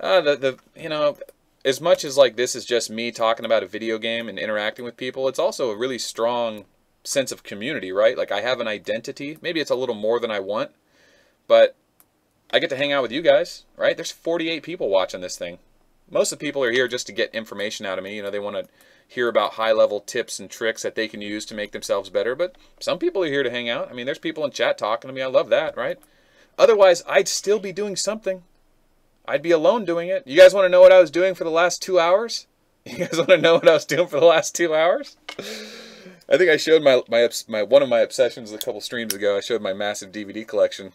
You know, as much as like this is just me talking about a video game and interacting with people, it's also a really strong sense of community, right? Like, I have an identity. Maybe it's a little more than I want, but I get to hang out with you guys, right? There's 48 people watching this thing. Most of the people are here just to get information out of me. You know, they want to hear about high-level tips and tricks that they can use to make themselves better. But some people are here to hang out. I mean, there's people in chat talking to me. I love that, right? Otherwise, I'd still be doing something. I'd be alone doing it. You guys want to know what I was doing for the last 2 hours? You guys want to know what I was doing for the last 2 hours? I think I showed my one of my obsessions a couple streams ago. I showed my massive DVD collection.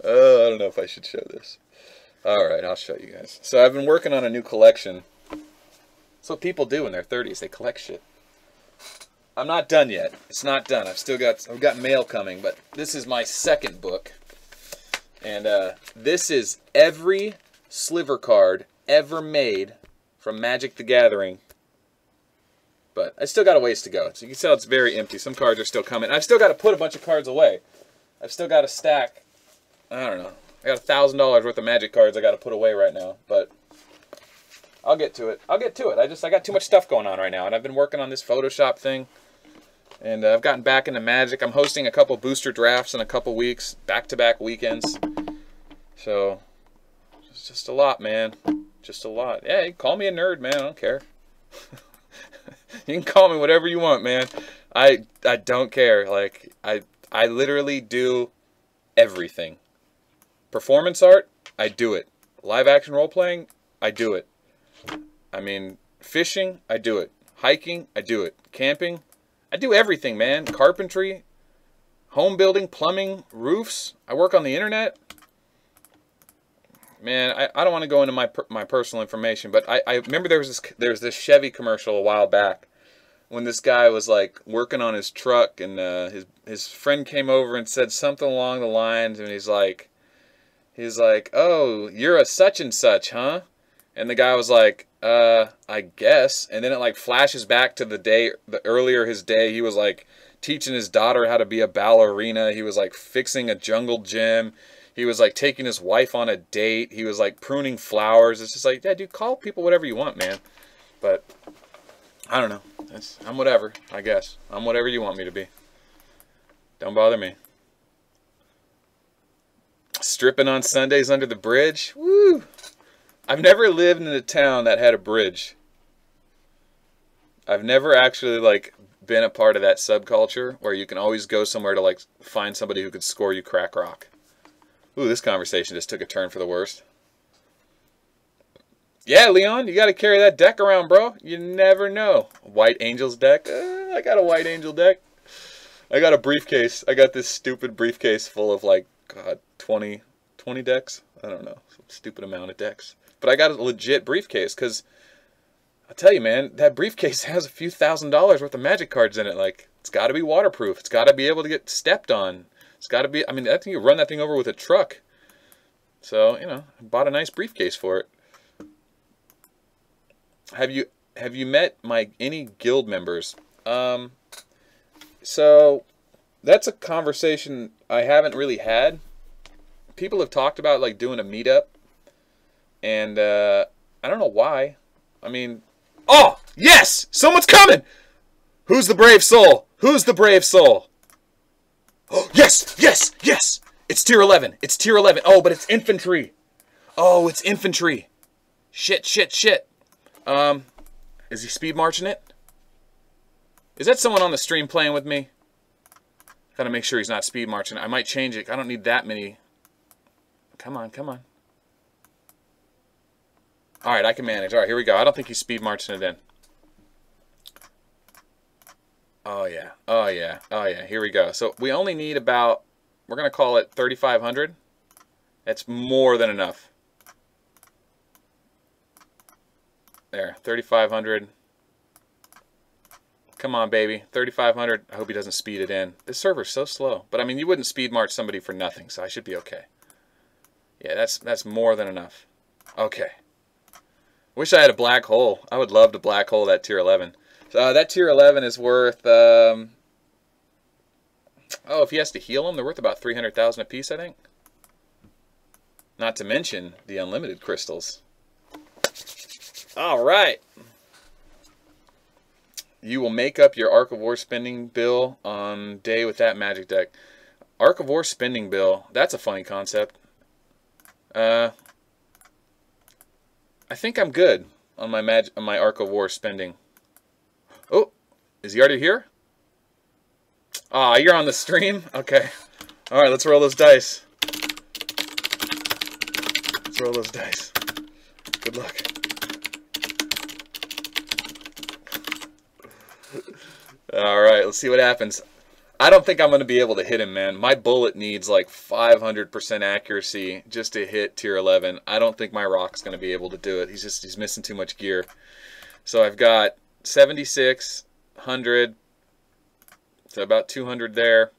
I don't know if I should show this. Alright, I'll show you guys. So I've been working on a new collection. That's what people do in their 30s. They collect shit. I'm not done yet. It's not done. I've got mail coming, but this is my second book. And this is every sliver card ever made from Magic the Gathering. But I still got a ways to go. So you can tell it's very empty. Some cards are still coming. I've still got to put a bunch of cards away. I've still got a stack. I don't know. I got $1,000 worth of Magic cards I got to put away right now. But I'll get to it. I'll get to it. I got too much stuff going on right now. And I've been working on this Photoshop thing. And I've gotten back into Magic. I'm hosting a couple booster drafts in a couple weeks. Back-to-back weekends. So, it's just a lot, man. Just a lot. Yeah, you can call me a nerd, man. I don't care. You can call me whatever you want, man. I don't care. Like, I literally do everything. Performance art, I do it. Live action role playing, I do it. I mean, fishing, I do it. Hiking, I do it. Camping, I do everything, man. Carpentry, home building, plumbing, roofs. I work on the internet. Man, I don't want to go into my personal information, but I remember there was this Chevy commercial a while back when this guy was like working on his truck, and his friend came over and said something along the lines, and he's like, "Oh, you're a such and such, huh?" And the guy was like, "I guess." And then it like flashes back to earlier his day. He was like teaching his daughter how to be a ballerina. He was like fixing a jungle gym. He was like taking his wife on a date. He was like pruning flowers. It's just like, yeah, dude, call people whatever you want, man. But I don't know. I'm whatever, I guess. I'm whatever you want me to be. Don't bother me. Stripping on Sundays under the bridge. Woo! I've never lived in a town that had a bridge. I've never actually like been a part of that subculture where you can always go somewhere to like find somebody who could score you crack rock. Ooh, this conversation just took a turn for the worst. Yeah, Leon, you got to carry that deck around, bro. You never know. White Angels deck. I got a White Angel deck. I got a briefcase. I got this stupid briefcase full of like, God, 20 decks. I don't know. Some stupid amount of decks. But I got a legit briefcase because I'll tell you, man, that briefcase has a few $1,000s worth of Magic cards in it. Like, it's got to be waterproof. It's got to be able to get stepped on. It's got to be, I mean, I think you run that thing over with a truck. So, you know, I bought a nice briefcase for it. Have you met any guild members? So that's a conversation I haven't really had. People have talked about like doing a meetup, and I don't know why. I mean, oh yes, someone's coming. Who's the brave soul? Who's the brave soul? Oh yes, yes, yes. It's tier 11. It's tier 11. Oh, but it's infantry. Oh, it's infantry. Shit, shit, shit. Is he speed marching it? Is that someone on the stream playing with me? Gotta make sure he's not speed marching. I might change it. I don't need that many. Come on, come on. Alright, I can manage. Alright, here we go. I don't think he's speed marching it in. Oh, yeah. Oh, yeah. Oh, yeah. Here we go. So we only need about, we're going to call it 3,500. That's more than enough. There, 3,500. Come on, baby. 3,500. I hope he doesn't speed it in. This server's so slow. But, I mean, you wouldn't speed march somebody for nothing, so I should be okay. Yeah, that's more than enough. Okay. Wish I had a black hole. I would love to black hole that tier 11. So, that tier 11 is worth... oh, if he has to heal them, they're worth about 300,000 apiece, I think. Not to mention the unlimited crystals. All right. You will make up your Arc of War spending bill on day with that magic deck. Arc of War spending bill. That's a funny concept. I think I'm good on my Arc of War spending. Oh, is he already here? Ah, you're on the stream? Okay. All right, let's roll those dice. Let's roll those dice. Good luck. All right, let's see what happens. I don't think I'm going to be able to hit him, man. My bullet needs like 500% accuracy just to hit tier 11. I don't think my rock's going to be able to do it. He's missing too much gear. So I've got 76, 100, so about 200 there.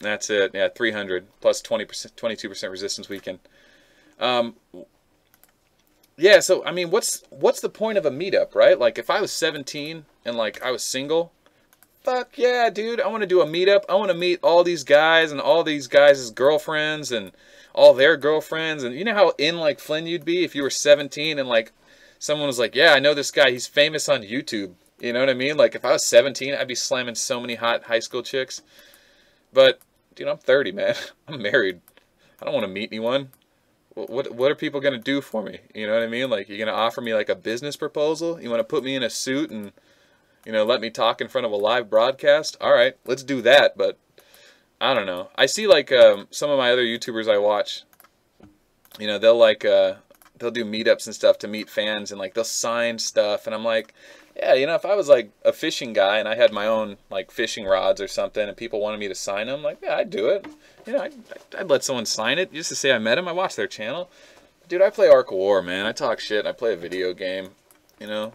That's it. Yeah, 300 plus 20%, 22% resistance weaken. Yeah, so I mean, what's the point of a meetup, right? Like if I was 17 and like I was single, fuck yeah, dude, I want to do a meetup. I want to meet all these guys and all these guys' girlfriends and all their girlfriends. And you know how in like Flynn you'd be if you were 17 and like someone was like, yeah, I know this guy. He's famous on YouTube. You know what I mean? Like if I was 17, I'd be slamming so many hot high school chicks. But, dude, I'm 30, man. I'm married. I don't want to meet anyone. What are people going to do for me? You know what I mean? Like, you're going to offer me like a business proposal? You want to put me in a suit and, you know, let me talk in front of a live broadcast? All right, let's do that. But I don't know. I see like some of my other YouTubers I watch, you know, they'll do meetups and stuff to meet fans and like they'll sign stuff. And I'm like, yeah, you know, if I was like a fishing guy and I had my own like fishing rods or something and people wanted me to sign them, like, yeah, I'd do it. You know, I'd let someone sign it just to say I met him. I watch their channel. Dude, I play Arc of War, man. I talk shit. I play a video game, you know.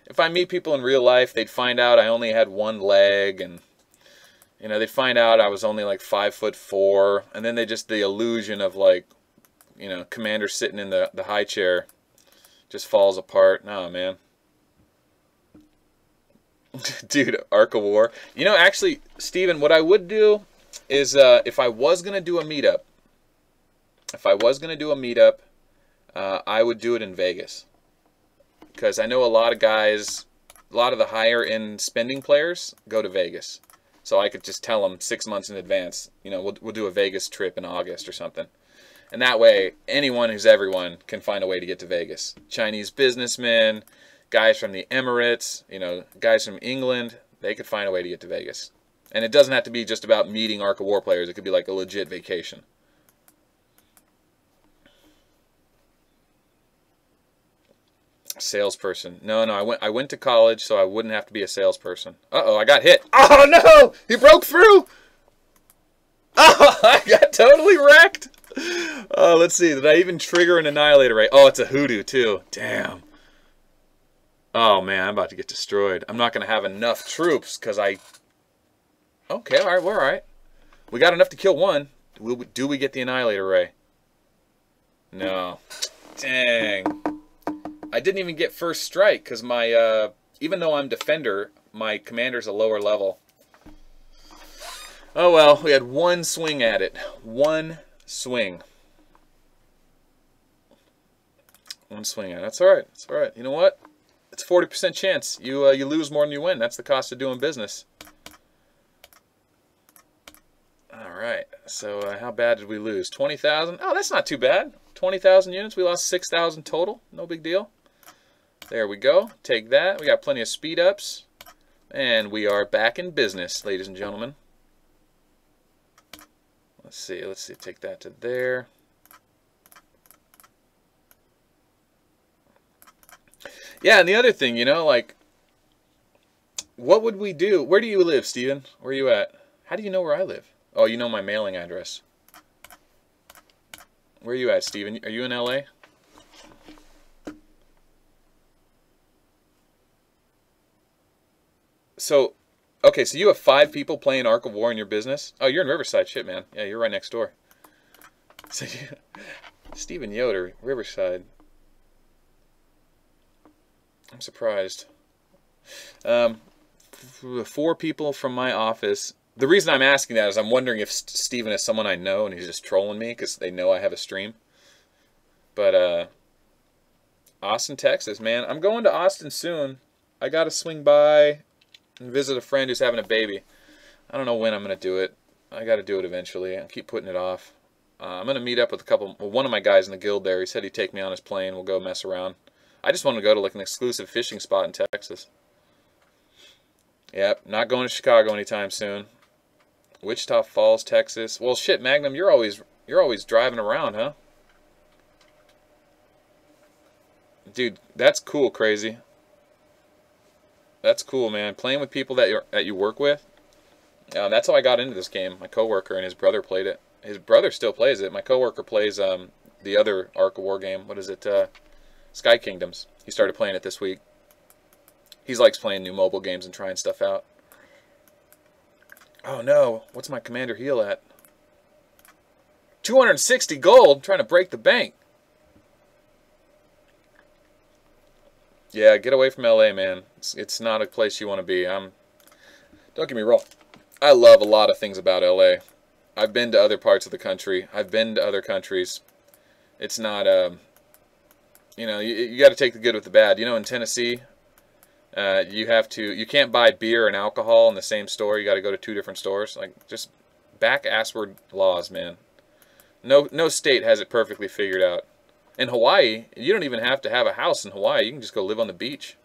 If I meet people in real life, they'd find out I only had one leg and, you know, they'd find out I was only like 5'4", and then the illusion of like, you know, Commander sitting in the high chair just falls apart. No, man. Dude, Arc of War. You know, actually, Steven, what I would do is if I was going to do a meetup, I would do it in Vegas. Because I know a lot of guys, a lot of the higher end spending players go to Vegas. So I could just tell them 6 months in advance, you know, we'll do a Vegas trip in August or something. And that way, anyone who's everyone can find a way to get to Vegas. Chinese businessmen, guys from the Emirates, you know, guys from England, They could find a way to get to Vegas. And it doesn't have to be just about meeting Arc of War players. It could be like a legit vacation. Salesperson. No, I went to college, so I wouldn't have to be a salesperson. Uh-oh, I got hit. Oh, no! He broke through! Oh, I got totally wrecked! Oh, let's see. Did I even trigger an Annihilator Ray? Oh, it's a Hoodoo, too. Damn. Oh, man, I'm about to get destroyed. I'm not going to have enough troops, because I... Okay, alright, we're alright. We got enough to kill one. Do we get the Annihilator Ray? No. Dang. I didn't even get first strike, because my, even though I'm defender, my commander's a lower level. Oh well, we had one swing at it. One swing. One swing at it. That's alright. That's alright. You know what? It's a 40% chance. You lose more than you win. That's the cost of doing business. Alright. So how bad did we lose? 20,000? Oh, that's not too bad. 20,000 units. We lost 6,000 total. No big deal. There we go. Take that. We got plenty of speed ups. And we are back in business, ladies and gentlemen. Let's see. Take that to there. Yeah, and the other thing, you know, like, what would we do? Where do you live, Steven? Where are you at? How do you know where I live? Oh, you know my mailing address. Where are you at, Steven? Are you in LA? So, okay, so you have 5 people playing Arc of War in your business? Oh, you're in Riverside. Shit, man. Yeah, you're right next door. So, Steven Yoder, Riverside. I'm surprised. 4 people from my office. The reason I'm asking that is I'm wondering if Steven is someone I know and he's just trolling me because they know I have a stream. But, Austin, Texas, man. I'm going to Austin soon. I got to swing by and visit a friend who's having a baby. I don't know when I'm going to do it. I got to do it eventually. I keep putting it off. I'm going to meet up with one of my guys in the guild there. He said he'd take me on his plane. We'll go mess around. I just want to go to like an exclusive fishing spot in Texas. Yep, not going to Chicago anytime soon. Wichita Falls, Texas. Well, shit, Magnum, you're always driving around, huh? Dude, that's cool, Crazy. That's cool, man. Playing with people that you work with. That's how I got into this game. My coworker and his brother played it. His brother still plays it. My coworker plays the other Arc of War game. What is it? Sky Kingdoms. He started playing it this week. He likes playing new mobile games and trying stuff out. Oh no, what's my commander heal at? 260 gold? Trying to break the bank. Yeah, get away from LA, man. It's not a place you want to be. Don't get me wrong. I love a lot of things about LA. I've been to other parts of the country. I've been to other countries. It's not, you know, you got to take the good with the bad. You know, in Tennessee, you can't buy beer and alcohol in the same store. You got to go to 2 different stores. Like, just back-assward laws, man. No state has it perfectly figured out. In Hawaii, you don't even have to have a house in Hawaii. You can just go live on the beach.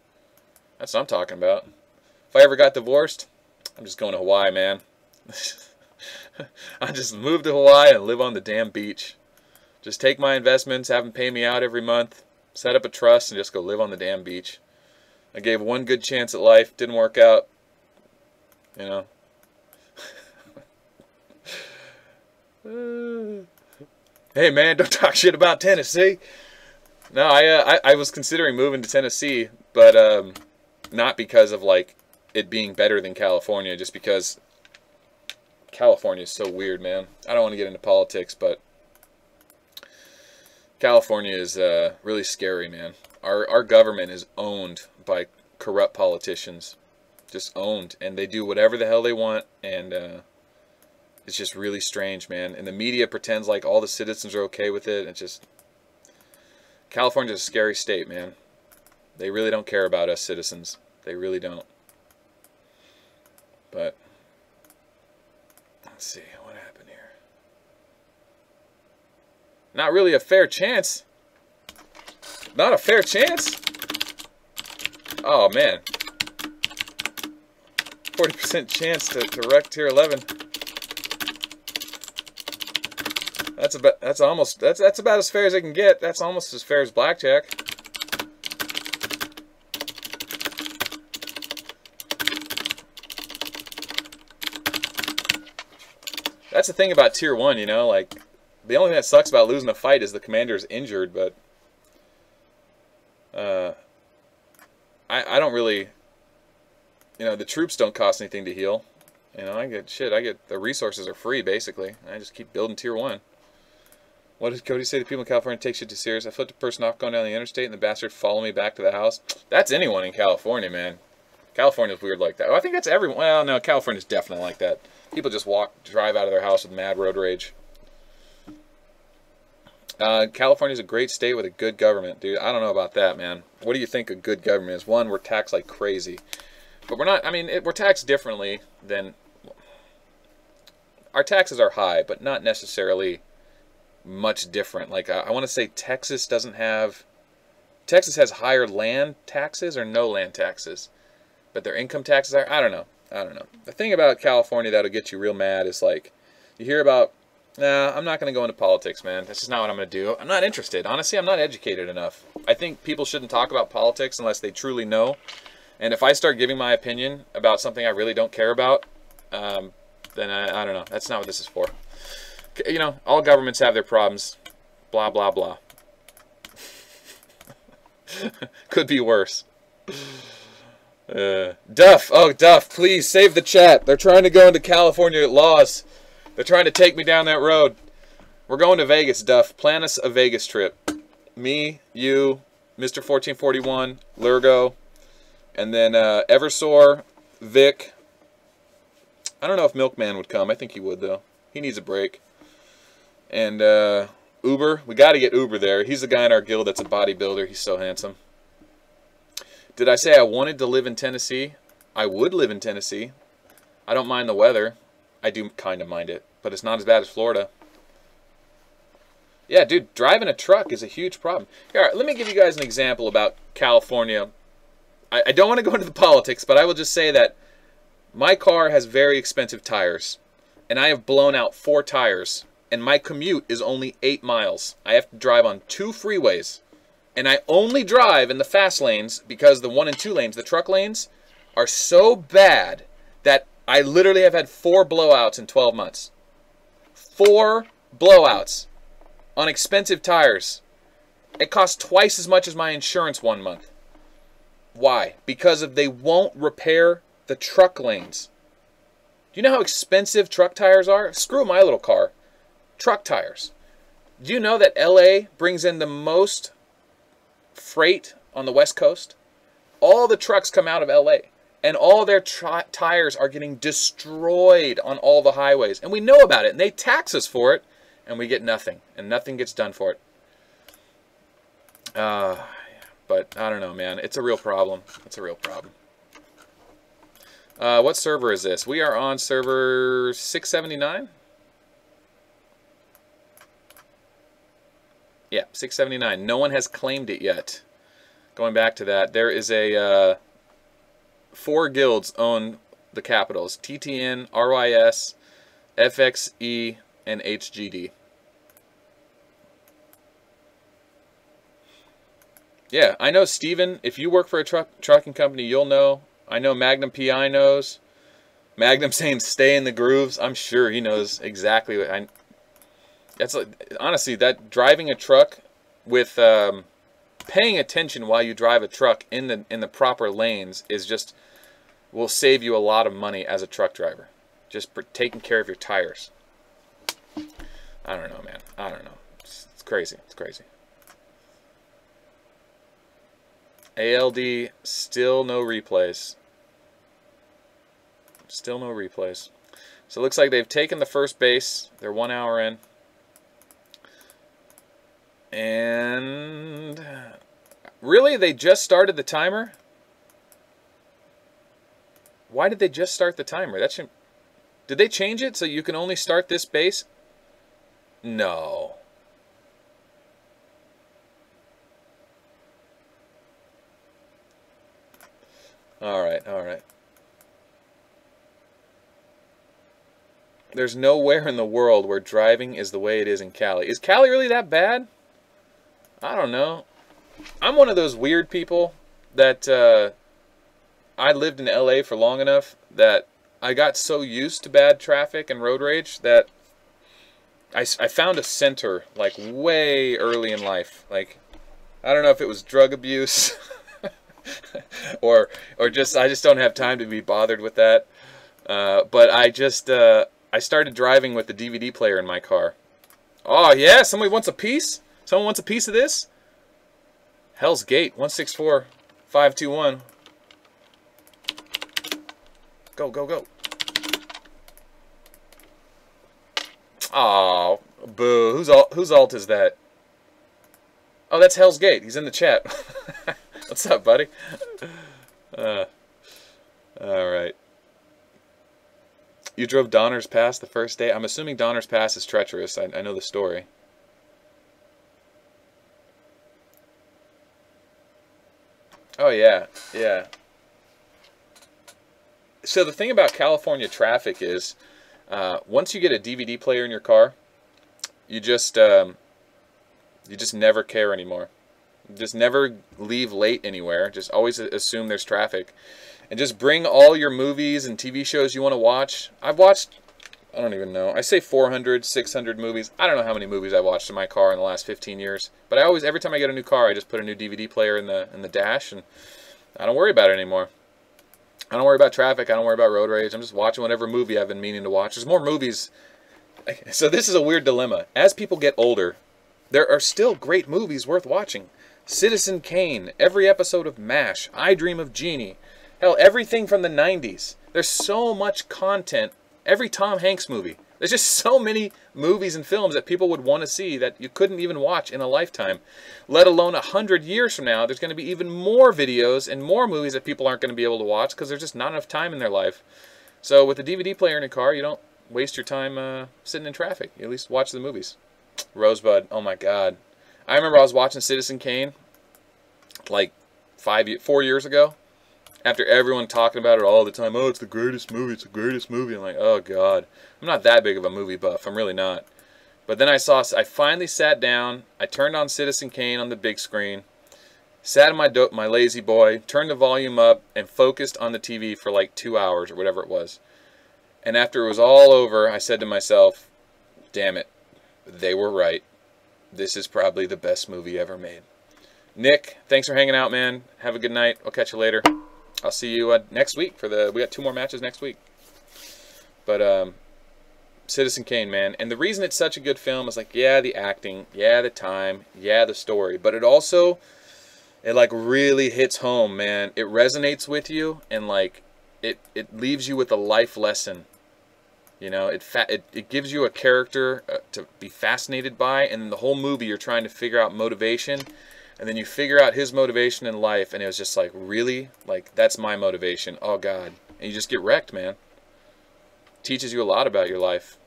That's what I'm talking about. If I ever got divorced, I'm just going to Hawaii, man. I just move to Hawaii and live on the damn beach. Just take my investments, have them pay me out every month, set up a trust, and just go live on the damn beach. I gave one good chance at life. Didn't work out. You know. Hey, man, don't talk shit about Tennessee. No, I was considering moving to Tennessee, but not because of, like, it being better than California, just because California is so weird, man. I don't want to get into politics, but California is really scary, man. Our government is owned by corrupt politicians. Just owned. And they do whatever the hell they want, and it's just really strange, man. And the media pretends like all the citizens are okay with it. It's just... California's a scary state, man. They really don't care about us citizens. They really don't. But... let's see. What happened here? Not really a fair chance. Not a fair chance? Oh, man. 40% chance to wreck tier 11. That's about as fair as it can get. That's almost as fair as blackjack. That's the thing about tier 1, you know, like the only thing that sucks about losing a fight is the commander's injured, but I don't really, you know, the troops don't cost anything to heal. You know, I get the resources are free basically. I just keep building tier 1. What did Cody say? The people in California take shit too serious. I flipped a person off going down the interstate and the bastard followed me back to the house. That's anyone in California, man. California's weird like that. Oh, I think that's everyone. Well, no, California's definitely like that. People just drive out of their house with mad road rage. California's a great state with a good government, dude. I don't know about that, man. What do you think a good government is? One, we're taxed like crazy. But we're not, I mean, we're taxed differently than... Our taxes are high, but not necessarily much different. Like, I want to say Texas doesn't have... Texas has higher land taxes or no land taxes. But their income taxes are... I don't know. The thing about California that'll get you real mad is, like, you hear about... Nah, I'm not going to go into politics, man. That's just not what I'm going to do. I'm not interested. Honestly, I'm not educated enough. I think people shouldn't talk about politics unless they truly know. And if I start giving my opinion about something I really don't care about, then I don't know. That's not what this is for. You know, all governments have their problems. Blah, blah, blah. Could be worse. Duff. Oh, Duff, please save the chat. They're trying to go into California laws. They're trying to take me down that road. We're going to Vegas, Duff. Plan us a Vegas trip. Me, you, Mr. 1441, Lurgo, and then Eversor, Vic. I don't know if Milkman would come. I think he would, though. He needs a break. And Uber. We got to get Uber there. He's the guy in our guild that's a bodybuilder. He's so handsome. Did I say I wanted to live in Tennessee? I would live in Tennessee. I don't mind the weather. I do kind of mind it, but it's not as bad as Florida. Yeah, dude, driving a truck is a huge problem. Here, all right, let me give you guys an example about California. I don't want to go into the politics, but I will just say that my car has very expensive tires, and I have blown out 4 tires, and my commute is only 8 miles. I have to drive on 2 freeways, and I only drive in the fast lanes because the 1 and 2 lanes, the truck lanes, are so bad that I literally have had 4 blowouts in 12 months. 4 blowouts on expensive tires. It costs twice as much as my insurance 1 month. Why? Because they won't repair the truck lanes. Do you know how expensive truck tires are? Screw my little car. Truck tires. Do you know that LA brings in the most freight on the West Coast? All the trucks come out of LA. And all their tires are getting destroyed on all the highways. And we know about it. And they tax us for it. And we get nothing. And nothing gets done for it. But I don't know, man. It's a real problem. It's a real problem. What server is this? We are on server 679. Yeah, 679. No one has claimed it yet. Going back to that, there is a... 4 guilds own the capitals: TTN, RYS, FXE, and HGD. Yeah, I know, Steven, if you work for a trucking company, you'll know. I know Magnum PI knows. Magnum saying stay in the grooves. I'm sure he knows exactly what that's like, honestly, that driving a truck with paying attention while you drive a truck in the proper lanes is just will save you a lot of money as a truck driver. Just taking care of your tires. I don't know, man. I don't know. It's crazy. It's crazy. ALD, still no replays. Still no replays. So it looks like they've taken the first base. They're 1 hour in. And really, they just started the timer? Why did they just start the timer? That should... Did they change it so you can only start this base? No. All right, all right. There's nowhere in the world where driving is the way it is in Cali. Is Cali really that bad? I don't know. I'm one of those weird people that I lived in LA for long enough that I got so used to bad traffic and road rage that I found a center like way early in life. Like, I don't know if it was drug abuse or just I just don't have time to be bothered with that. But I started driving with the DVD player in my car. Oh yeah, somebody wants a piece? Someone wants a piece of this? Hell's Gate 164521. Go, go, go. Oh, boo. Whose alt is that? Oh, that's Hell's Gate. He's in the chat. What's up, buddy? All right. You drove Donner's Pass the first day? I'm assuming Donner's Pass is treacherous. I know the story. Oh, yeah. Yeah. So the thing about California traffic is, once you get a DVD player in your car, you just never care anymore. Just never leave late anywhere. Just always assume there's traffic. And just bring all your movies and TV shows you want to watch. I've watched, I don't even know, I say 400, 600 movies. I don't know how many movies I've watched in my car in the last 15 years. But I always, every time I get a new car, I just put a new DVD player in the dash, and I don't worry about it anymore. I don't worry about traffic. I don't worry about road rage. I'm just watching whatever movie I've been meaning to watch. There's more movies. So this is a weird dilemma. As people get older, there are still great movies worth watching. Citizen Kane, every episode of MASH, I Dream of Jeannie. Hell, everything from the 90s. There's so much content. Every Tom Hanks movie. There's just so many movies and films that people would want to see that you couldn't even watch in a lifetime. Let alone 100 years from now, there's going to be even more videos and more movies that people aren't going to be able to watch because there's just not enough time in their life. So with a DVD player in your car, you don't waste your time sitting in traffic. You at least watch the movies. Rosebud, oh my God. I remember I was watching Citizen Kane like 4 years ago. After everyone talking about it all the time, oh, it's the greatest movie, it's the greatest movie. I'm like, oh, God. I'm not that big of a movie buff. I'm really not. But then I finally sat down. I turned on Citizen Kane on the big screen, sat in my lazy boy, turned the volume up, and focused on the TV for like 2 hours or whatever it was. And after it was all over, I said to myself, damn it, they were right. This is probably the best movie ever made. Nick, thanks for hanging out, man. Have a good night. I'll catch you later. I'll see you next week we got 2 more matches next week. But Citizen Kane, man, and the reason it's such a good film is like, yeah, the acting, yeah, the time, yeah, the story, but it also like really hits home, man. It resonates with you, and like it leaves you with a life lesson. You know, it gives you a character to be fascinated by, and in the whole movie you're trying to figure out motivation. And then you figure out his motivation in life, and it was just like, really? Like, that's my motivation. Oh, God. And you just get wrecked, man. Teaches you a lot about your life.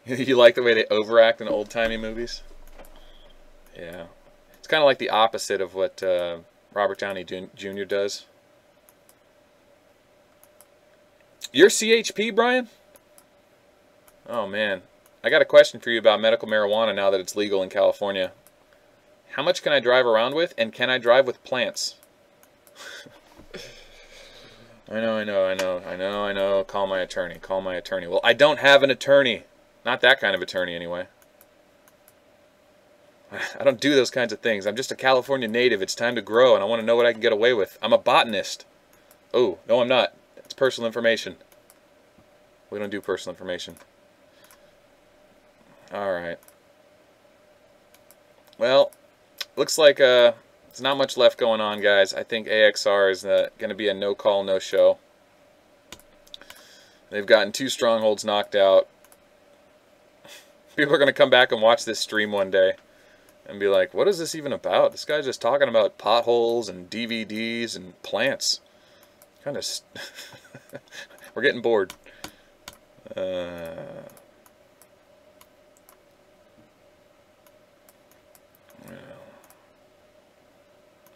You like the way they overact in old-timey movies? Yeah. It's kind of like the opposite of what Robert Downey Jr. does. You're CHP, Brian? Oh, man. I got a question for you about medical marijuana now that it's legal in California. How much can I drive around with, and can I drive with plants? I know. Call my attorney. Well, I don't have an attorney. Not that kind of attorney, anyway. I don't do those kinds of things. I'm just a California native. It's time to grow, and I want to know what I can get away with. I'm a botanist. Oh, no, I'm not. It's personal information. We don't do personal information. Alright. Well, looks like there's not much left going on, guys. I think AXR is going to be a no-call, no-show. They've gotten 2 strongholds knocked out. People are going to come back and watch this stream one day and be like, what is this even about? This guy's just talking about potholes and DVDs and plants. Kind of... We're getting bored.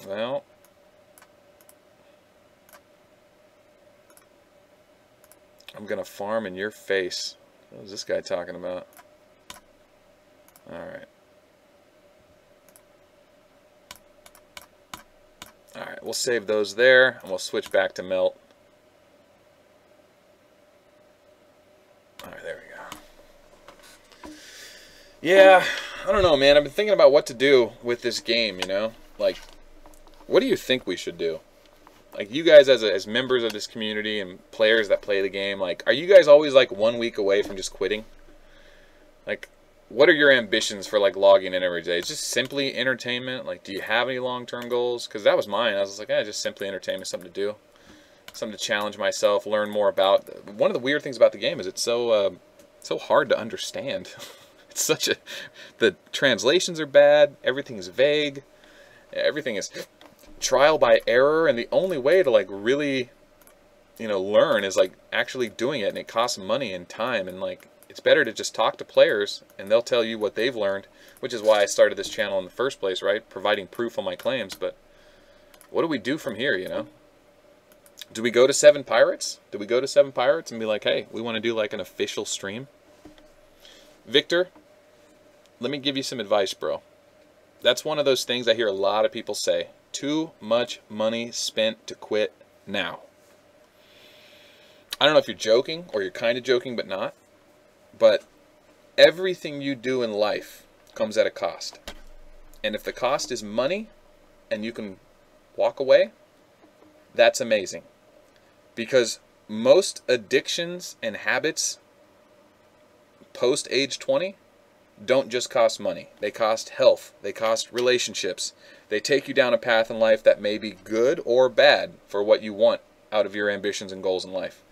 Well, I'm going to farm in your face. What was this guy talking about? Alright. Alright, we'll save those there, and we'll switch back to melt. Alright, there we go. Yeah, I don't know, man. I've been thinking about what to do with this game, you know? Like, what do you think we should do? Like, you guys as members of this community and players that play the game, like, are you guys always, like, 1 week away from just quitting? Like, what are your ambitions for, like, logging in every day? It's just simply entertainment? Like, do you have any long-term goals? Because that was mine. I was like, just simply entertainment, something to do. Something to challenge myself, learn more about. One of the weird things about the game is it's so hard to understand. It's such a... The translations are bad. Everything is vague. Everything is trial by error, and the only way to, like, really, you know, learn is, like, actually doing it, and it costs money and time, and, like, it's better to just talk to players, and they'll tell you what they've learned, which is why I started this channel in the first place, right? Providing proof on my claims. But what do we do from here, you know? Do we go to 7 Pirates? Do we go to 7 Pirates and be like, hey, we want to do, like, an official stream? Victor, let me give you some advice, bro. That's one of those things I hear a lot of people say. Too much money spent to quit now. I don't know if you're joking or you're kind of joking but not. But everything you do in life comes at a cost. And if the cost is money and you can walk away, that's amazing. Because most addictions and habits post age 20 don't just cost money. They cost health. They cost relationships. They take you down a path in life that may be good or bad for what you want out of your ambitions and goals in life.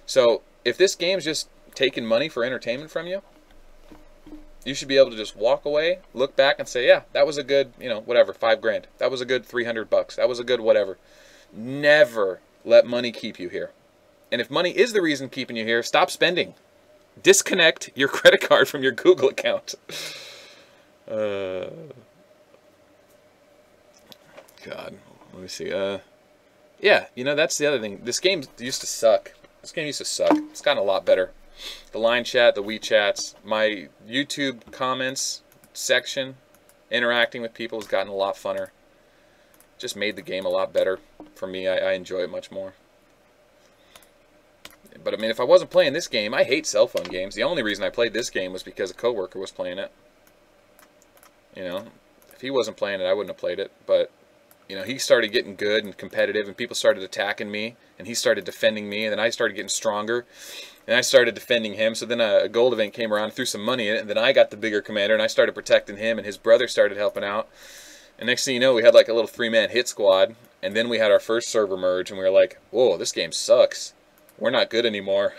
So if this game's just taking money for entertainment from you, you should be able to just walk away, look back and say, yeah, that was a good, you know, whatever, $5 grand. That was a good $300. That was a good whatever. Never let money keep you here. And if money is the reason keeping you here, stop spending. Disconnect your credit card from your Google account. God, let me see. Yeah, you know, that's the other thing. This game used to suck. This game used to suck. It's gotten a lot better. The line chat, the WeChats, my YouTube comments section, interacting with people has gotten a lot funner. Just made the game a lot better for me. I enjoy it much more. But I mean, if I wasn't playing this game, I hate cell phone games. The only reason I played this game was because a coworker was playing it. You know, if he wasn't playing it, I wouldn't have played it. But, you know, he started getting good and competitive, and people started attacking me, and he started defending me, and then I started getting stronger, and I started defending him. So then a gold event came around, threw some money in it, and then I got the bigger commander, and I started protecting him, and his brother started helping out. And next thing you know, we had like a little 3-man hit squad, and then we had our first server merge, and we were like, whoa, this game sucks. We're not good anymore.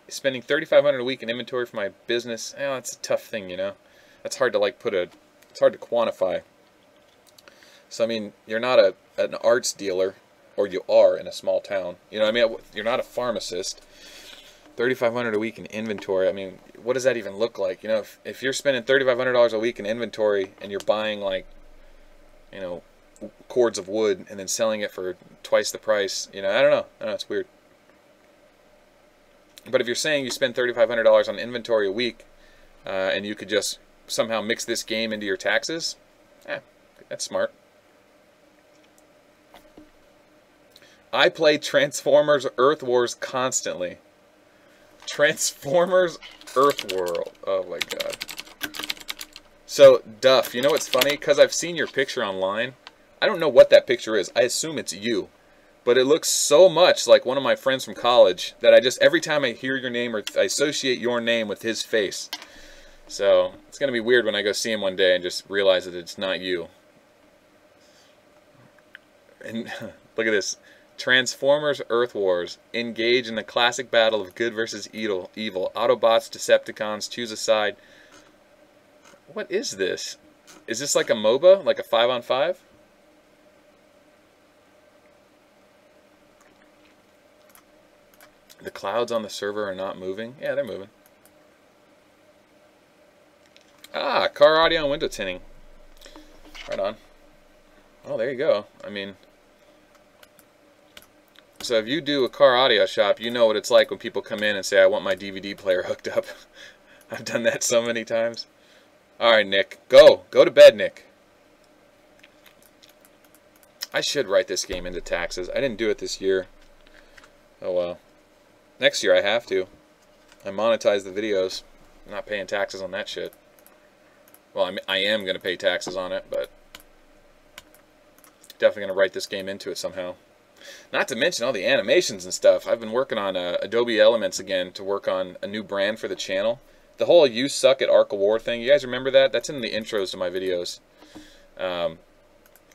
Spending $3,500 a week in inventory for my business, that's a tough thing, you know. That's hard to like it's hard to quantify. So I mean, you're not an arts dealer, or you are in a small town. You know what I mean? You're not a pharmacist. $3,500 a week in inventory. I mean, what does that even look like? You know, if you're spending $3,500 a week in inventory and you're buying, like, you know, cords of wood and then selling it for twice the price, you know, I don't know. It's weird. But if you're saying you spend $3,500 on inventory a week and you could just somehow mix this game into your taxes, that's smart. I play Transformers Earth Wars constantly. Transformers Earth World. Oh my god. So, Duff, you know what's funny? Because I've seen your picture online. I don't know what that picture is. I assume it's you. But it looks so much like one of my friends from college that I just, every time I hear your name or I associate your name with his face. So, it's going to be weird when I go see him one day and just realize that it's not you. And look at this. Transformers Earth Wars. Engage in the classic battle of good versus evil. Autobots, Decepticons, choose a side. What is this? Is this like a MOBA? Like a 5-on-5? The clouds on the server are not moving. Yeah, they're moving. Ah, car audio and window tinting. Right on. Oh, there you go. I mean, so if you do a car audio shop, you know what it's like when people come in and say, I want my DVD player hooked up. I've done that so many times. All right, Nick. Go. Go to bed, Nick. I should write this game into taxes. I didn't do it this year. Oh, well. Next year I have to. I monetize the videos. I'm not paying taxes on that shit. Well, I am going to pay taxes on it, but definitely going to write this game into it somehow. Not to mention all the animations and stuff. I've been working on Adobe Elements again to work on a new brand for the channel. The whole "you suck at Arc of War" thing, you guys remember that? That's in the intros to my videos. I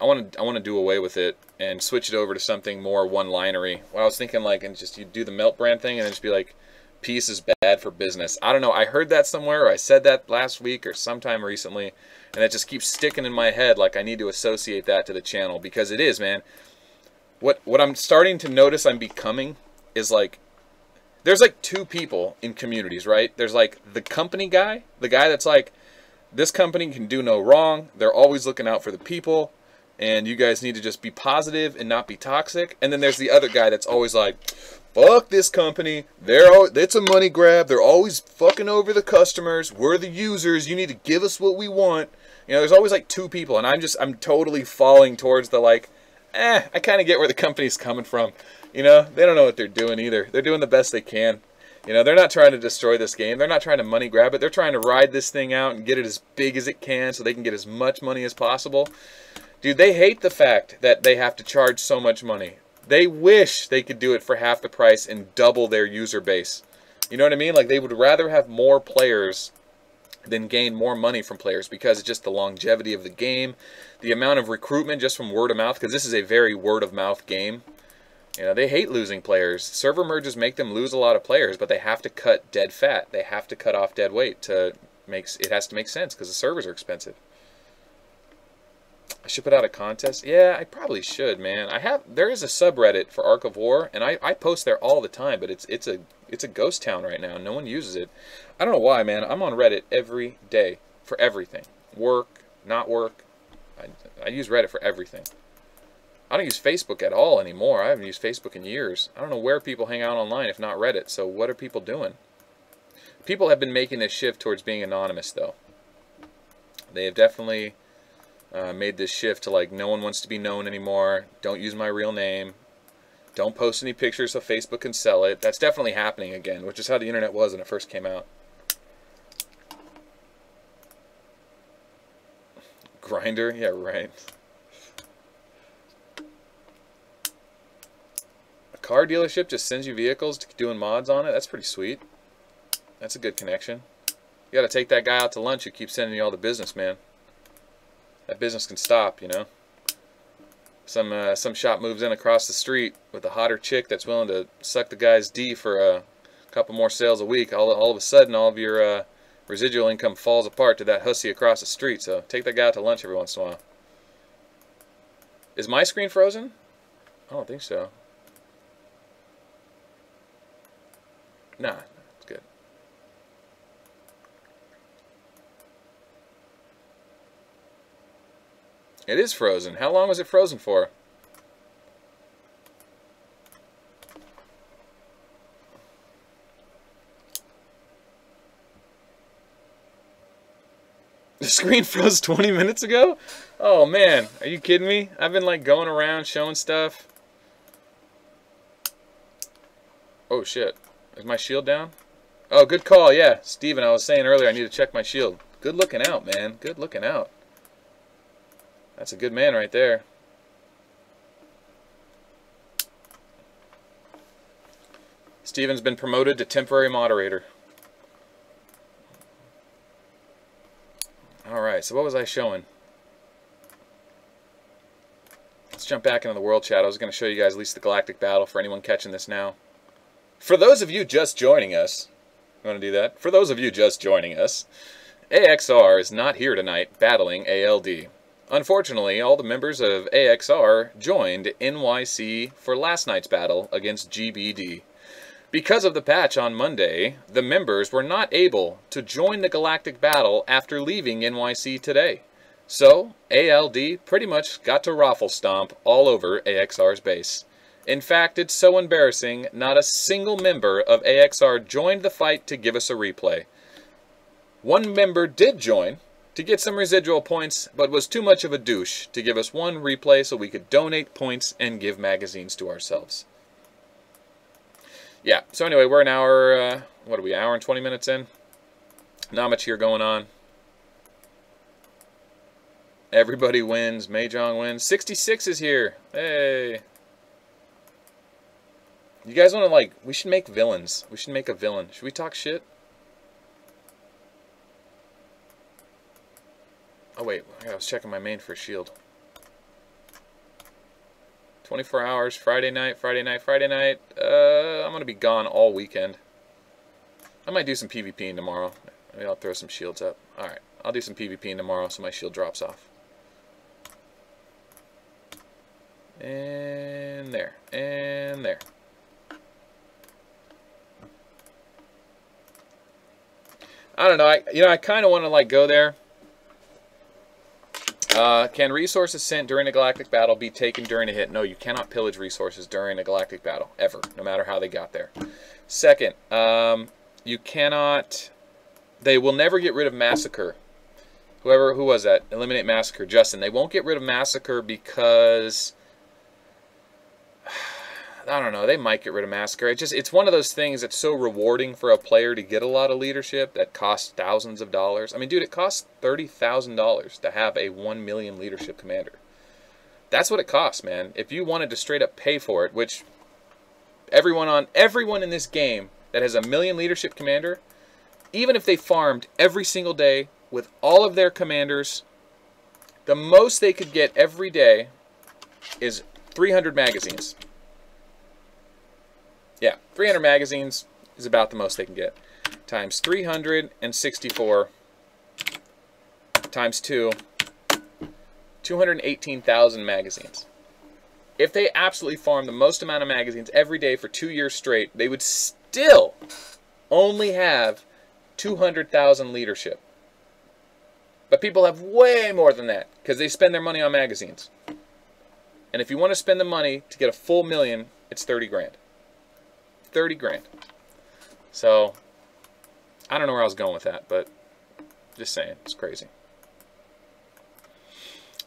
want to do away with it and switch it over to something more one-linery. Well, I was thinking like, and just you do the melt brand thing and then just be like, peace is bad for business. I don't know. I heard that somewhere, or I said that last week or sometime recently, and it just keeps sticking in my head. Like I need to associate that to the channel because it is, man. What I'm starting to notice I'm becoming is like, there's like two people in communities, right? There's like the company guy, the guy that's like, this company can do no wrong. They're always looking out for the people, and you guys need to just be positive and not be toxic. And then there's the other guy that's always like, fuck this company. It's a money grab. They're always fucking over the customers. We're the users. You need to give us what we want. You know, there's always like two people, and I'm totally falling towards the like, I kind of get where the company's coming from. You know, they don't know what they're doing either. They're doing the best they can. You know, they're not trying to destroy this game. They're not trying to money grab it. They're trying to ride this thing out and get it as big as it can so they can get as much money as possible. Dude, they hate the fact that they have to charge so much money. They wish they could do it for half the price and double their user base. You know what I mean? Like, they would rather have more players than gain more money from players because it's just the longevity of the game, the amount of recruitment just from word of mouth, because this is a very word of mouth game. You know, they hate losing players. Server merges make them lose a lot of players, but they have to cut dead fat. They have to cut off dead weight to make it has to make sense because the servers are expensive. I should put out a contest. Yeah, I probably should, man. There is a subreddit for Arc of War, and I post there all the time, but it's a ghost town right now. No one uses it. I don't know why, man. I'm on Reddit every day for everything. Work, not work. I use Reddit for everything. I don't use Facebook at all anymore. I haven't used Facebook in years. I don't know where people hang out online if not Reddit. So what are people doing? People have been making this shift towards being anonymous, though. They have definitely made this shift to like, no one wants to be known anymore. Don't use my real name. Don't post any pictures so Facebook can sell it. That's definitely happening again, which is how the internet was when it first came out. Grinder? Yeah, right. A car dealership just sends you vehicles doing mods on it? That's pretty sweet. That's a good connection. You gotta take that guy out to lunch who keeps sending you all the business, man. That business can stop, you know. Some shop moves in across the street with a hotter chick that's willing to suck the guy's D for a couple more sales a week. All of a sudden, all of your residual income falls apart to that hussy across the street. So take that guy out to lunch every once in a while. Is my screen frozen? I don't think so. Nah, it's good. It is frozen. How long was it frozen for? The screen froze 20 minutes ago? Oh man, are you kidding me? I've been like going around showing stuff. Oh shit. Is my shield down? Oh, good call. Yeah, Steven, I was saying earlier I need to check my shield. Good looking out, man. Good looking out. That's a good man right there. Steven's been promoted to temporary moderator. Alright, so what was I showing? Let's jump back into the world chat. I was going to show you guys at least the galactic battle for anyone catching this now. For those of you just joining us, you want to do that? For those of you just joining us, AXR is not here tonight battling ALD. Unfortunately, all the members of AXR joined NYC for last night's battle against GBD. Because of the patch on Monday, the members were not able to join the galactic battle after leaving NYC today. So, ALD pretty much got to raffle stomp all over AXR's base. In fact, it's so embarrassing, not a single member of AXR joined the fight to give us a replay. One member did join to get some residual points, but was too much of a douche to give us one replay so we could donate points and give magazines to ourselves. Yeah, so anyway, we're an hour, what are we, hour and 20 minutes in? Not much here going on. Everybody wins. Mahjong wins. 66 is here. Hey. You guys want to, like, we should make villains. We should make a villain. Should we talk shit? Oh, wait. I was checking my main for a shield. 24 hours. Friday night, Friday night, Friday night. I'm going to be gone all weekend. I might do some PvPing tomorrow. Maybe I'll throw some shields up. Alright. I'll do some PvPing tomorrow so my shield drops off. And there. And there. I don't know. I kind of want to like go there. Can resources sent during a galactic battle be taken during a hit? No, you cannot pillage resources during a galactic battle ever, no matter how they got there. Second, you cannot. They will never get rid of Massacre. Who was that? Eliminate Massacre, Justin. They won't get rid of Massacre because I don't know. They might get rid of Massacre. It's one of those things that's so rewarding for a player to get a lot of leadership that costs thousands of dollars. I mean, dude, it costs $30,000 to have a 1 million leadership commander. That's what it costs, man. If you wanted to straight up pay for it, which everyone in this game that has a 1 million leadership commander, even if they farmed every single day with all of their commanders, the most they could get every day is 300 magazines. Yeah, 300 magazines is about the most they can get. Times 364 times 2, 218,000 magazines. If they absolutely farm the most amount of magazines every day for 2 years straight, they would still only have 200,000 leadership. But people have way more than that because they spend their money on magazines. And if you want to spend the money to get a full million, it's 30 grand. 30 grand. So, I don't know where I was going with that, but just saying, it's crazy.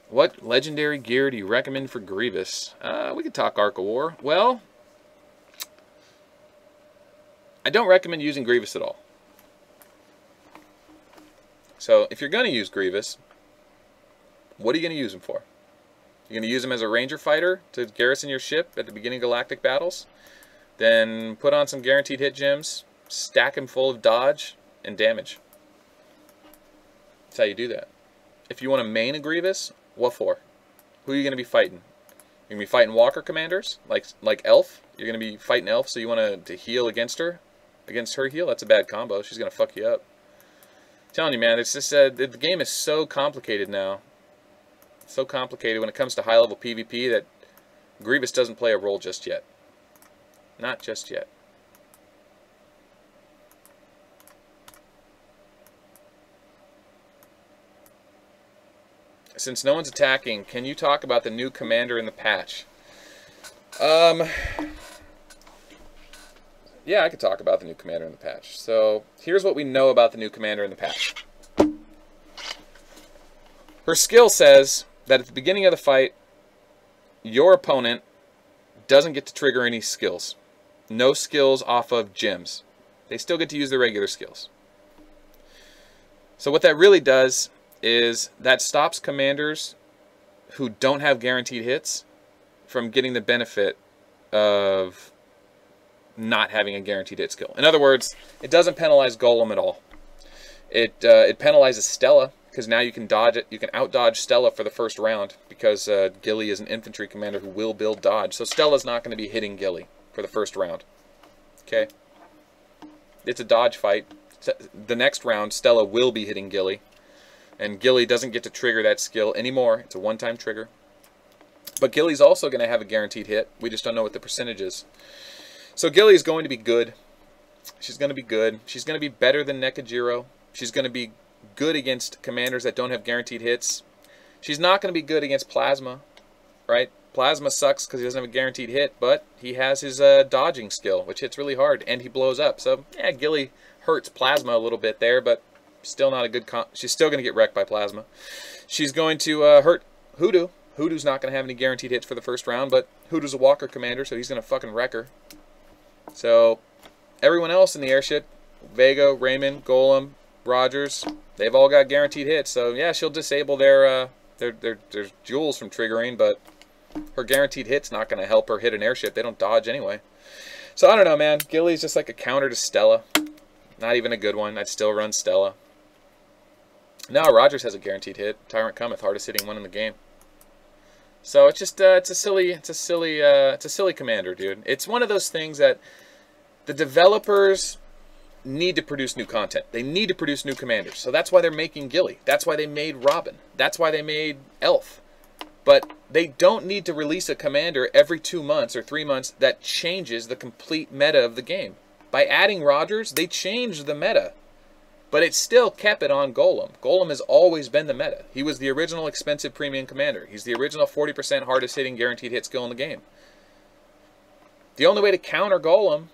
What legendary gear do you recommend for Grievous? We could talk Arc of War. Well, I don't recommend using Grievous at all. So, if you're going to use Grievous, what are you going to use him for? You're going to use him as a ranger fighter to garrison your ship at the beginning of galactic battles? Then put on some guaranteed hit gems, stack him full of dodge and damage. That's how you do that. If you want to main a Grievous, what for? Who are you going to be fighting? You're going to be fighting Walker commanders, like Elf. You're going to be fighting Elf, so you want to heal against her heal. That's a bad combo. She's going to fuck you up. I'm telling you, man, it's just the game is so complicated now. So complicated when it comes to high-level PvP that Grievous doesn't play a role just yet. Not just yet. Since no one's attacking, can you talk about the new commander in the patch? Yeah, I could talk about the new commander in the patch. So, here's what we know about the new commander in the patch. Her skill says that at the beginning of the fight, your opponent doesn't get to trigger any skills. No skills off of gems. They still get to use their regular skills. So what that really does is that stops commanders who don't have guaranteed hits from getting the benefit of not having a guaranteed hit skill. In other words, it doesn't penalize Golem at all. It penalizes Stella, because now you can dodge it. You can out-dodge Stella for the first round, because Gilly is an infantry commander who will build dodge. So Stella's not going to be hitting Gilly for the first round. Okay? It's a dodge fight. The next round, Stella will be hitting Gilly. And Gilly doesn't get to trigger that skill anymore. It's a one-time trigger. But Gilly's also going to have a guaranteed hit. We just don't know what the percentage is. So Gilly is going to be good. She's going to be good. She's going to be better than Nekajiro. She's going to be good against commanders that don't have guaranteed hits. She's not going to be good against Plasma, right? Plasma sucks because he doesn't have a guaranteed hit, but he has his dodging skill, which hits really hard, and he blows up. So, yeah, Gilly hurts Plasma a little bit there, but still not a good she's still going to get wrecked by Plasma. She's going to hurt Hoodoo. Hoodoo's not going to have any guaranteed hits for the first round, but Hoodoo's a Walker commander, so he's going to fucking wreck her. So, everyone else in the airship, Vega, Raymond, Golem, Rogers, they've all got guaranteed hits. So, yeah, she'll disable their jewels from triggering, but her guaranteed hit's not going to help her hit an airship. They don't dodge anyway. So, I don't know, man. Gilly's just like a counter to Stella. Not even a good one. I'd still run Stella. No, Rogers has a guaranteed hit. Tyrant Cometh, hardest hitting one in the game. So it's just it's a silly commander, dude. It's one of those things that the developers need to produce new content. They need to produce new commanders. So that's why they're making Gilly. That's why they made Robin. That's why they made Elf. But they don't need to release a commander every 2 months or 3 months that changes the complete meta of the game. By adding Rogers, they changed the meta. But it still kept it on Golem. Golem has always been the meta. He was the original expensive premium commander. He's the original 40% hardest hitting guaranteed hit skill in the game. The only way to counter Golem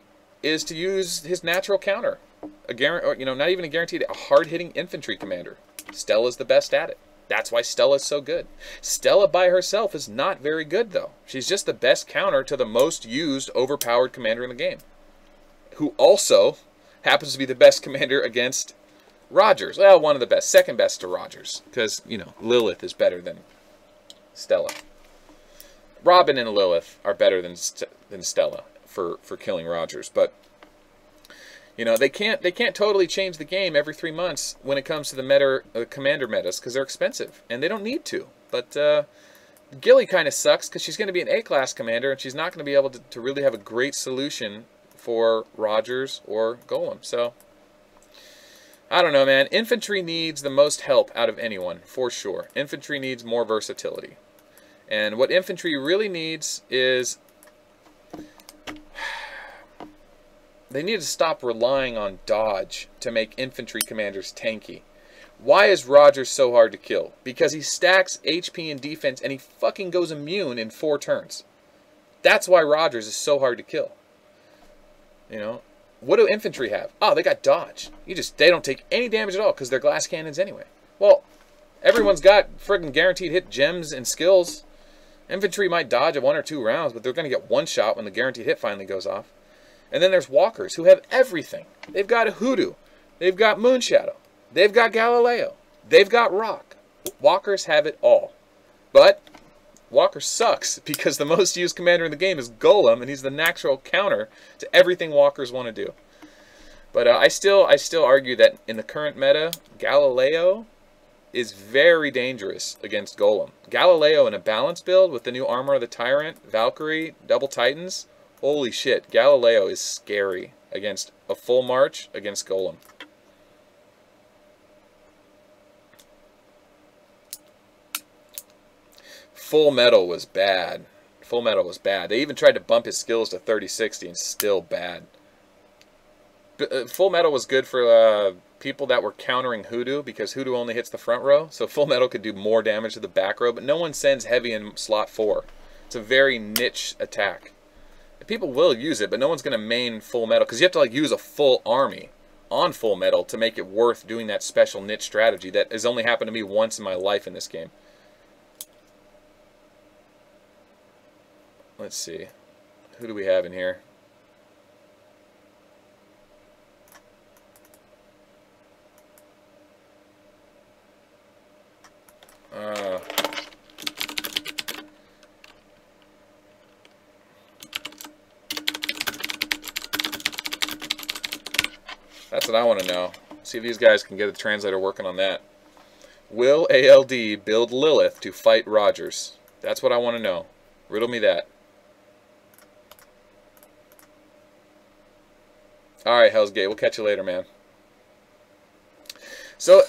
is to use his natural counter. Not even a guaranteed, a hard hitting infantry commander. Stella's the best at it. That's why Stella's so good. Stella by herself is not very good though. She's just the best counter to the most used overpowered commander in the game, who also happens to be the best commander against Rogers. Well, one of the best. Second best to Rogers. Because, Lilith is better than Stella. Robin and Lilith are better than Stella for killing Rogers. But, they can't totally change the game every 3 months when it comes to the commander metas. Because they're expensive. And they don't need to. But Gilly kind of sucks because she's going to be an A-class commander. And she's not going to be able to really have a great solution for Rogers or Golem. So, I don't know, man. Infantry needs the most help out of anyone, for sure. Infantry needs more versatility. And what infantry really needs is they need to stop relying on dodge to make infantry commanders tanky. Why is Rogers so hard to kill? Because he stacks HP and defense and he fucking goes immune in 4 turns. That's why Rogers is so hard to kill. What do infantry have? Oh, they got dodge. They don't take any damage at all because they're glass cannons anyway. Well, everyone's got friggin' guaranteed hit gems and skills. Infantry might dodge at 1 or 2 rounds, but they're going to get one shot when the guaranteed hit finally goes off. And then there's walkers who have everything. They've got a Hoodoo. They've got Moonshadow. They've got Galileo. They've got Rock. Walkers have it all. But Walker sucks because the most used commander in the game is Golem, and he's the natural counter to everything Walkers want to do. But I still argue that in the current meta, Galileo is very dangerous against Golem. Galileo in a balance build with the new Armor of the Tyrant, Valkyrie, Double Titans, holy shit, Galileo is scary against a full march against Golem. Full Metal was bad. Full Metal was bad. They even tried to bump his skills to 30-60 and still bad. Full Metal was good for people that were countering Hoodoo because Hoodoo only hits the front row. So Full Metal could do more damage to the back row, but no one sends heavy in slot 4. It's a very niche attack. People will use it, but no one's going to main Full Metal because you have to use a full army on Full Metal to make it worth doing that special niche strategy that has only happened to me once in my life in this game. Let's see. Who do we have in here? That's what I want to know. See if these guys can get a translator working on that. Will ALD build Lilith to fight Rogers? That's what I want to know. Riddle me that. Alright, Hell's Gate. We'll catch you later, man. So,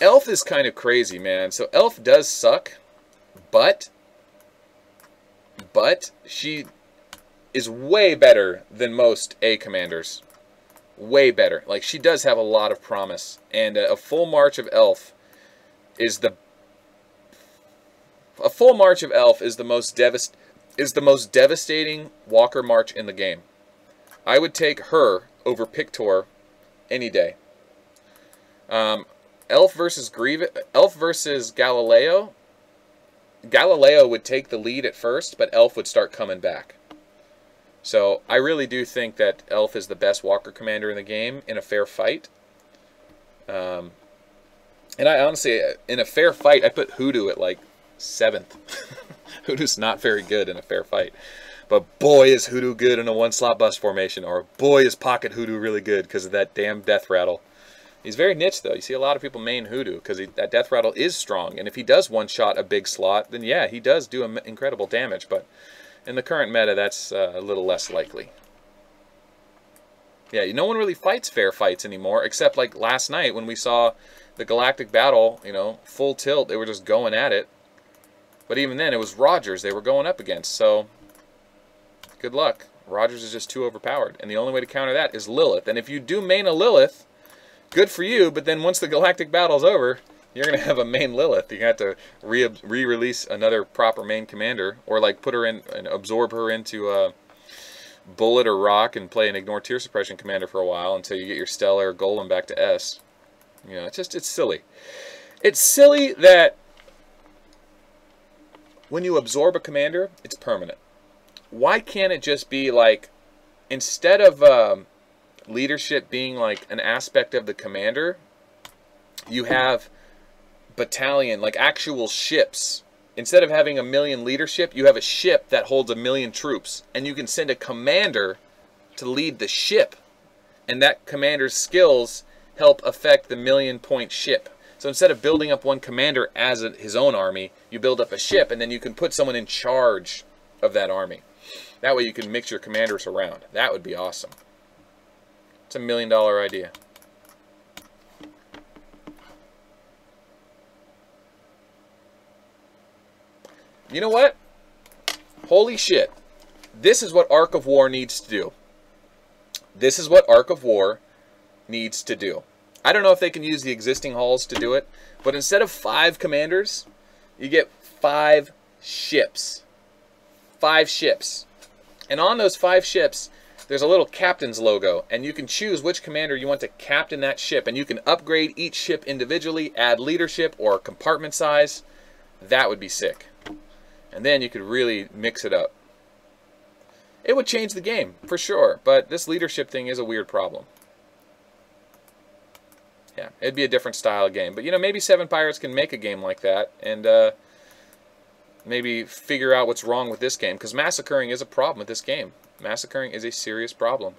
Elf is kind of crazy, man. So, Elf does suck, but she is way better than most A commanders. Way better. Like, she does have a lot of promise. And a full march of Elf is the A full march of Elf is the most devastating walker march in the game. I would take her over Pictor any day. Elf versus Galileo. Galileo would take the lead at first, but Elf would start coming back. So I really do think that Elf is the best walker commander in the game in a fair fight. And I honestly, in a fair fight, I put Hoodoo at like 7th. Hoodoo's not very good in a fair fight. But boy is Hoodoo good in a one-slot bust formation, or boy is Pocket Hoodoo really good because of that damn death rattle. He's very niche, though. You see a lot of people main Hoodoo because that death rattle is strong. And if he does one-shot a big slot, then yeah, he does do incredible damage. But in the current meta, that's a little less likely. Yeah, no one really fights fair fights anymore, except like last night when we saw the Galactic Battle, you know, full tilt. They were just going at it. But even then, it was Rogers they were going up against. So, good luck. Rogers is just too overpowered. And the only way to counter that is Lilith. And if you do main a Lilith, good for you, but then once the Galactic Battle's over, you're going to have a main Lilith. You're going to have to re-release another proper main commander, or like put her in and absorb her into Bullet or Rock and play an Ignore Tear Suppression commander for a while until you get your Stellar Golem back to S. You know, it's silly. It's silly that when you absorb a commander, it's permanent. Why can't it just be like, instead of leadership being like an aspect of the commander, you have battalion, like actual ships. Instead of having 1,000,000 leadership, you have a ship that holds 1,000,000 troops, and you can send a commander to lead the ship, and that commander's skills help affect the 1,000,000-point ship. So instead of building up one commander as his own army, you build up a ship, and then you can put someone in charge of that army. That way you can mix your commanders around. That would be awesome. It's a $1 million idea. You know what? Holy shit. This is what Arc of War needs to do. This is what Arc of War needs to do. I don't know if they can use the existing halls to do it, but instead of 5 commanders, you get 5 ships. 5 ships. And on those 5 ships, there's a little captain's logo, and you can choose which commander you want to captain that ship, and you can upgrade each ship individually, add leadership or compartment size. That would be sick. And then you could really mix it up. It would change the game, for sure, but this leadership thing is a weird problem. Yeah, it'd be a different style of game. But, you know, maybe 7 Pirates can make a game like that, and maybe figure out what's wrong with this game, because massacring is a problem with this game. Massacring is a serious problem.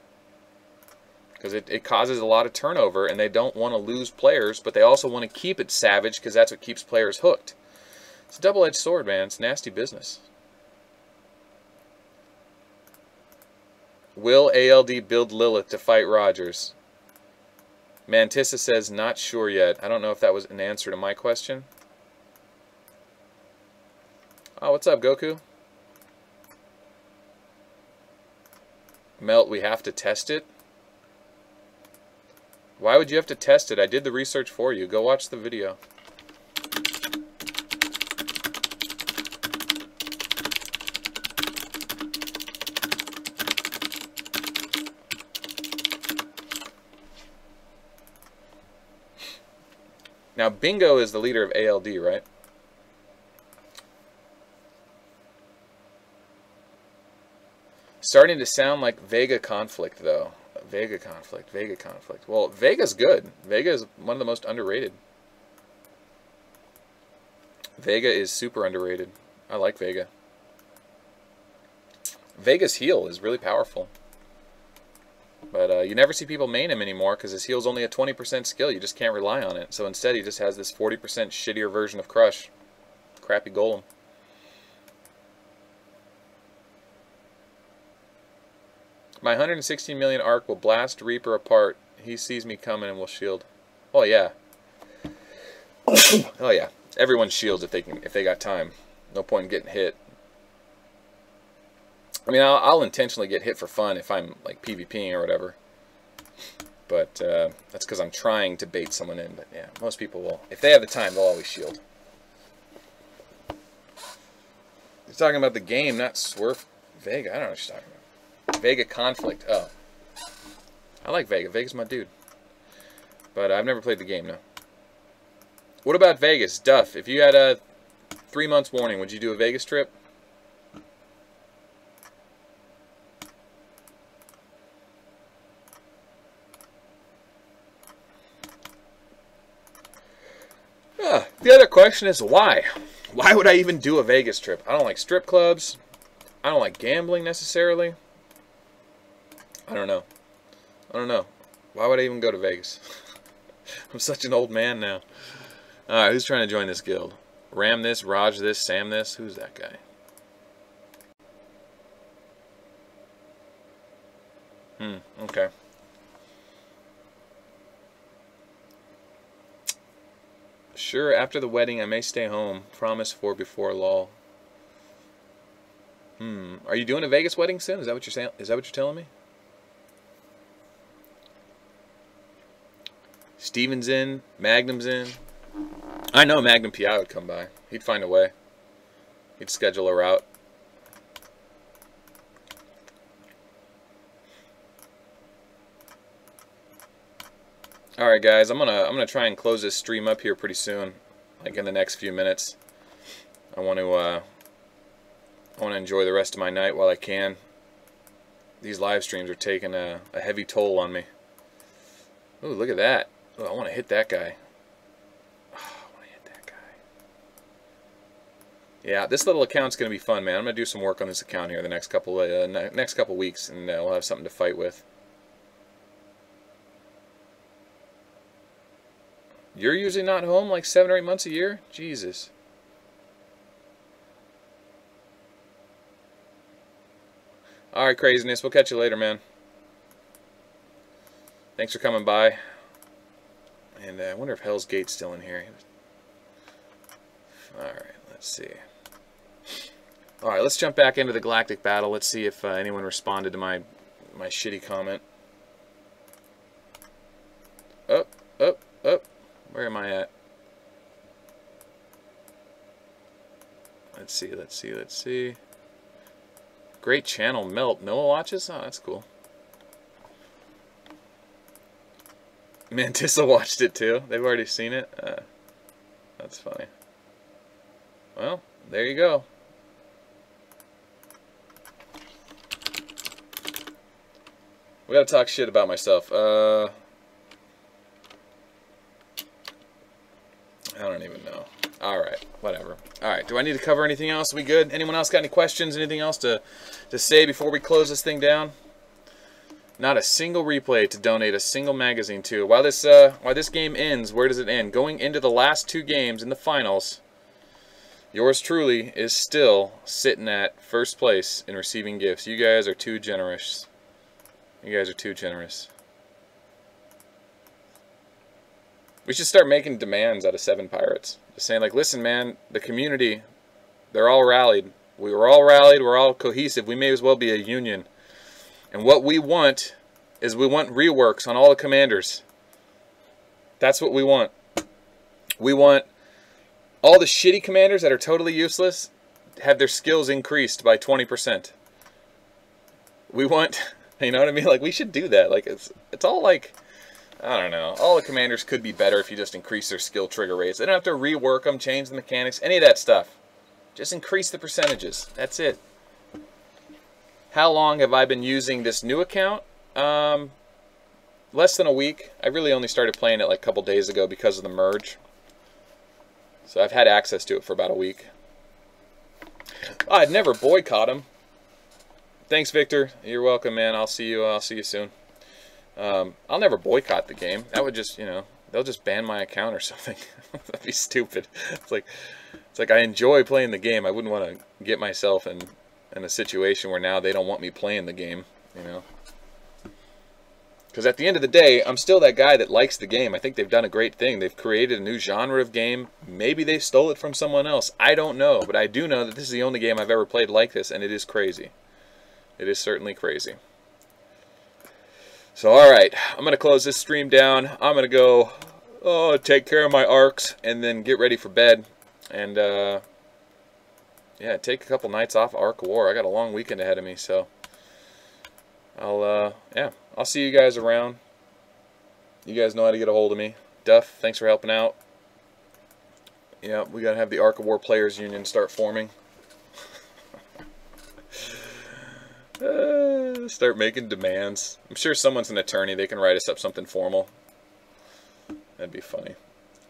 Because it causes a lot of turnover, and they don't want to lose players, but they also want to keep it savage, because that's what keeps players hooked. It's a double-edged sword, man. It's nasty business. Will ALD build Lilith to fight Rogers? Mantissa says, not sure yet. I don't know if that was an answer to my question. Oh, what's up, Goku? Melt, we have to test it? Why would you have to test it? I did the research for you. Go watch the video. Now, Bingo is the leader of ALD, right? Starting to sound like Vega conflict, though. Vega conflict, Vega conflict. Well, Vega's good. Vega is one of the most underrated. Vega is super underrated. I like Vega. Vega's heal is really powerful. But you never see people main him anymore because his heal's only a 20% skill. You just can't rely on it. So instead he just has this 40% shittier version of Crush. Crappy Golem. My 116 million arc will blast Reaper apart. He sees me coming and will shield. Oh yeah. Oh yeah. Everyone shields if they got time. No point in getting hit. I mean, I'll intentionally get hit for fun if I'm like PvPing or whatever. But that's because I'm trying to bait someone in. But yeah, most people will. If they have the time, they'll always shield. talking about the game, not Swerve Vega. I don't know what she's talking about. Vega Conflict. Oh. I like Vega. Vega's my dude. But I've never played the game, no. What about Vegas? Duff, if you had a 3 months warning, would you do a Vegas trip? The other question is why? Why would I even do a Vegas trip? I don't like strip clubs. I don't like gambling necessarily. I don't know. I don't know. Why would I even go to Vegas? I'm such an old man now. Alright, who's trying to join this guild? Ram this, Raj this, Sam this? Who's that guy? Okay. Sure, after the wedding I may stay home. Promise for before lol. Are you doing a Vegas wedding soon? Is that what you're saying? Is that what you're telling me? Steven's in, Magnum's in. I know Magnum PI would come by. He'd find a way. He'd schedule a route. Alright guys, I'm gonna try and close this stream up here pretty soon. Like in the next few minutes. I want to enjoy the rest of my night while I can. These live streams are taking a heavy toll on me. Ooh, look at that. Ooh, I want to hit that guy. Yeah, this little account's going to be fun, man. I'm going to do some work on this account here the next couple weeks, and we'll have something to fight with. You're usually not home like 7 or 8 months a year? Jesus. Alright, craziness. We'll catch you later, man. Thanks for coming by. And I wonder if Hell's Gate's still in here. Alright, let's see. Alright, let's jump back into the Galactic Battle. Let's see if anyone responded to my shitty comment. Up, up, up. Where am I at? Let's see, let's see, let's see. Great channel, Melt. Noah watches? Oh, that's cool. Mantissa watched it too. They've already seen it. That's funny. Well, there you go. We gotta talk shit about myself. I don't even know. Alright, whatever. Alright, do I need to cover anything else? We good? Anyone else got any questions? Anything else to say before we close this thing down? Not a single replay to donate a single magazine to. While this game ends, where does it end? Going into the last 2 games in the finals, yours truly is still sitting at first place in receiving gifts. You guys are too generous. You guys are too generous. We should start making demands out of 7 Pirates. Just saying, like, listen, man, the community, they're all rallied. We were all rallied. We're all cohesive. We may as well be a union. And what we want is we want reworks on all the commanders. That's what we want. We want all the shitty commanders that are totally useless to have their skills increased by 20%. We want, you know what I mean? Like, we should do that. Like, it's all like, I don't know. All the commanders could be better if you just increase their skill trigger rates. They don't have to rework them, change the mechanics, any of that stuff. Just increase the percentages. That's it. How long have I been using this new account? Less than a week. I really only started playing it like a couple days ago because of the merge. So I've had access to it for about a week. I'd never boycott him. Thanks, Victor. You're welcome, man. I'll see you soon. I'll never boycott the game. That would just, you know, they'll just ban my account or something. That'd be stupid. It's like I enjoy playing the game. I wouldn't want to get myself in a situation where now they don't want me playing the game, you know. Because at the end of the day, I'm still that guy that likes the game. I think they've done a great thing. They've created a new genre of game. Maybe they stole it from someone else. I don't know. But I do know that this is the only game I've ever played like this, and it is crazy. It is certainly crazy. So, alright. I'm going to close this stream down. I'm going to go take care of my arcs and then get ready for bed. And yeah, take a couple nights off Arc of War. I got a long weekend ahead of me, so I'll see you guys around. You guys know how to get a hold of me. Duff, thanks for helping out. Yeah, we gotta have the Arc of War Players Union start forming. Start making demands. I'm sure someone's an attorney. They can write us up something formal. That'd be funny.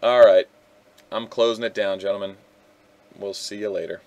Alright. I'm closing it down, gentlemen. We'll see you later.